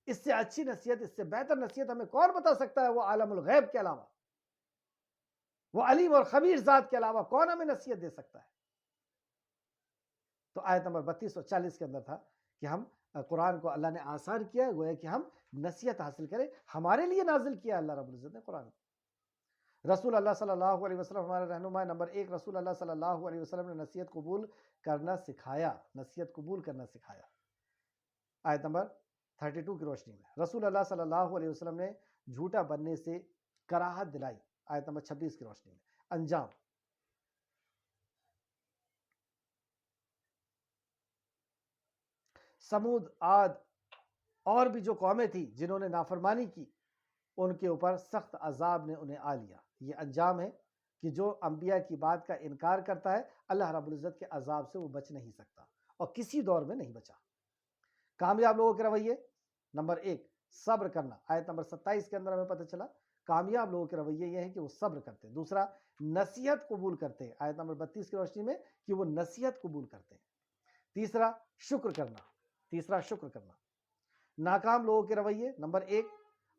اس سے اچھی نصیحت، اس سے بہتر نصیحت ہمیں کون بتا سکتا ہے؟ وہ عالم الغیب کے علاوہ، وہ علیم اور خبیر ذات کے علاوہ کون ہمیں نصیحت دے سکتا ہے؟ تو آیت نمبر 32 اور 40 کے اندر تھا کہ ہم قرآن کو اللہ نے آسان کیا، گویا کہ ہم نصیحت حاصل کریں، ہمارے لیے نازل کیا اللہ رب العزت نے قرآن کو۔ رسول اللہ صلی اللہ علیہ وسلم ہمارے رہنما نمبر 1، رسول اللہ صلی اللہ علیہ وسلم نے نصیحت قبول کرنا سکھایا، نصیحت قبول کرنا سکھایا۔ آیت نمبر 32 کی روشنی میں رسول اللہ صلی اللہ علیہ وسلم نے جھوٹا بننے سے کراہت دلائی۔ آیت نمبر 26 کی روشنی میں انجام، سمود، عاد اور بھی جو قومیں تھیں جنہوں نے نافرمانی کی، ان کے اوپر سخت عذاب نے انہیں آ لیا۔ یہ انجام ہے کہ جو انبیاء کی بات کا انکار کرتا ہے، اللہ رب العزت کے عذاب سے وہ بچ نہیں سکتا، اور کسی دور میں نہیں بچا۔ کامیاب لوگوں کے رویے، نمبر 1 صبر کرنا۔ آیت نمبر 27 کے اندر ہمیں پتہ چلا کامیاب لوگوں کے رویے یہ ہے کہ وہ صبر کرتے ہیں۔ دوسرا، نصیحت قبول کرتے ہیں، آیت نمبر 32 کی روشنی میں کہ وہ نصیحت قبول کرتے ہیں۔ تیسرا، شکر کرنا۔ تیسرا، شکر کرنا۔ ناکام لوگوں کے رویے، نمبر 1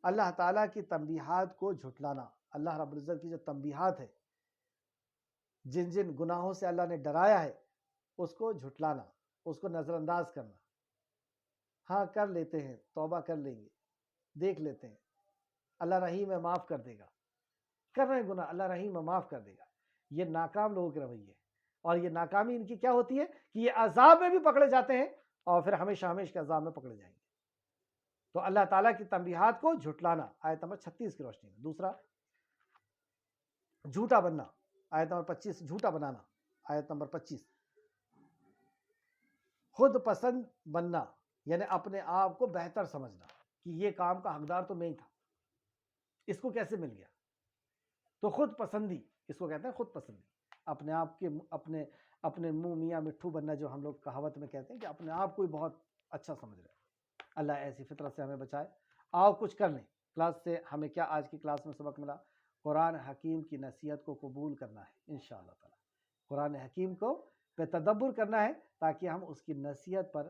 اللہ تعالیٰ کی تنبیہات کو جھٹلانا۔ اللہ رب العزت کی جو تنبیہات ہے، جن جن گناہوں سے اللہ نے ڈرایا ہے، اس کو جھٹلانا، اس کو نظر انداز کرنا۔ ہاں، کر لیتے ہیں، توبہ کر لیں گے، دیکھ لیتے ہیں، اللہ رحیم ہے، معاف کر دے گا، کر رہے ہیں گناہ، اللہ رحیم ہے، معاف کر دے گا۔ یہ ناکام لوگوں کے رویے، اور یہ ناکامی ان کی کیا ہوتی ہے کہ یہ عذاب میں بھی پکڑے جاتے ہیں اور پھر ہمیشہ ہمیشہ کے عذاب میں پکڑے جائیں گے۔ تو اللہ تعالیٰ کی تنبیہات کو جھٹلانا، آیت نمبر 36 کی روشنی میں۔ دوسرا، جھوٹا بننا، آیت نمبر 25، جھوٹا بنانا، آیت نمبر 25۔ خود پسند بننا، یعنی اپنے آپ کو بہتر سمجھنا کہ یہ کام کا حقدار تو میں ہی تھا، اس کو کیسے مل گیا؟ تو خود پسندی، اس کو کہتے ہیں خود پسندی، اپنے آپ کے اپنے منہ میاں مٹھو بننا، جو ہم لوگ کہاوت میں کہتے ہیں کہ اپنے آپ کو ہی بہت اچھا سمجھ رہے ہیں۔ اللہ ایسی فطرت سے ہمیں بچائے۔ آؤ کچھ کر لیں۔ کلاس سے ہمیں کیا آج کی کلاس میں سبق ملا؟ قرآن حکیم کی نصیحت کو قبول کرنا ہے انشاءاللہ تعالی۔ قرآن حکیم کو پہ تدبر کرنا ہے تاکہ ہم اس کی نصیحت پر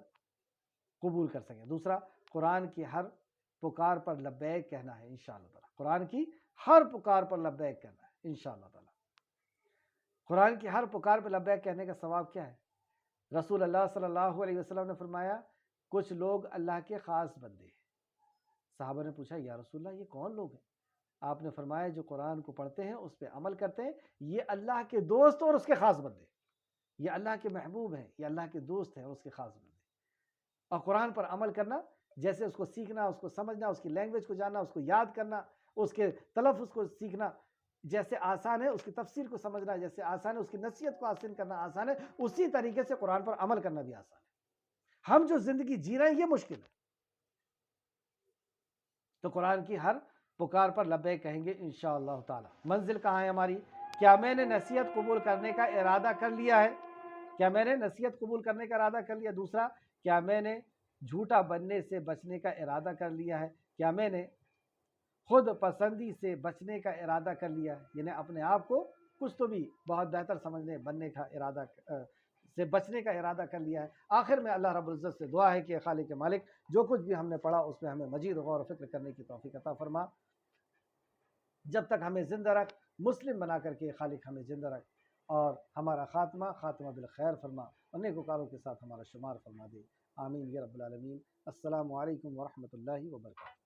قبول کر سکیں۔ دوسرا، قرآن کی ہر پکار پر لبیک کہنا ہے انشاءاللہ تعالی۔ قرآن کی ہر پکار پر لبیک کہنا ہے انشاءاللہ تعالی۔ قرآن کی ہر پکار پر لبیک کہنے کا ثواب کیا ہے؟ رسول اللہ صلی اللہ علیہ وسلم نے فرمایا، کچھ لوگ اللہ کے خاص بندے ہیں۔ صحابہ نے پوچھا، یا رسول اللہ یہ کون لوگ ہیں؟ آپ نے فرمایا، جو قرآن کو پڑھتے ہیں، اس پہ عمل کرتے ہیں، یہ اللہ کے دوست اور اس کے خاص بندے، یہ اللہ کے محبوب ہیں، یہ اللہ کے دوست ہیں اور اس کے خاص بندے۔ اور قرآن پر عمل کرنا، جیسے اس کو سیکھنا، اس کو سمجھنا، اس کی لینگویج کو جاننا، اس کو یاد کرنا، اس کے تلفظ کو سیکھنا جیسے آسان ہے، اس کی تفسیر کو سمجھنا جیسے آسان ہے، اس کی نصیحت کو حاصل کرنا آسان ہے، اسی طریقے سے قرآن پر عمل کرنا بھی آسان ہے۔ ہم جو زندگی جی رہے ہیں یہ مشکل ہے، تو قرآن کی ہر پکار پر لبیک کہیں گے انشاءاللہ تعالی۔ منزل کہاں ہے ہماری؟ کیا میں نے نصیحت قبول کرنے کا ارادہ کر لیا ہے؟ کیا میں نے نصیحت قبول کرنے کا ارادہ کر لیا؟ دوسرا، کیا میں نے جھوٹا بننے سے بچنے کا ارادہ کر لیا ہے؟ کیا میں نے خود پسندی سے بچنے کا ارادہ کر لیا ہے؟ یعنی اپنے آپ کو کچھ تو بھی بہت بہتر سمجھنے بننے کا ارادہ سے بچنے کا ارادہ کر لیا ہے۔ آخر میں اللہ رب العزت سے دعا ہے کہ خالق مالک جو کچھ بھی ہم نے پڑھا اس میں ہمیں مزید غور و فکر کرنے کی توفیق عطا فرما، جب تک ہمیں زندہ رکھ، مسلم بنا کر کے خالق ہمیں زندہ رکھ، اور ہمارا خاتمہ بالخیر فرما، اور نیکوکاروں کے ساتھ ہمارا شمار فرما دے، آمین یا رب العالمین۔ السلام علیکم ورحمۃ اللہ وبرکاتہ۔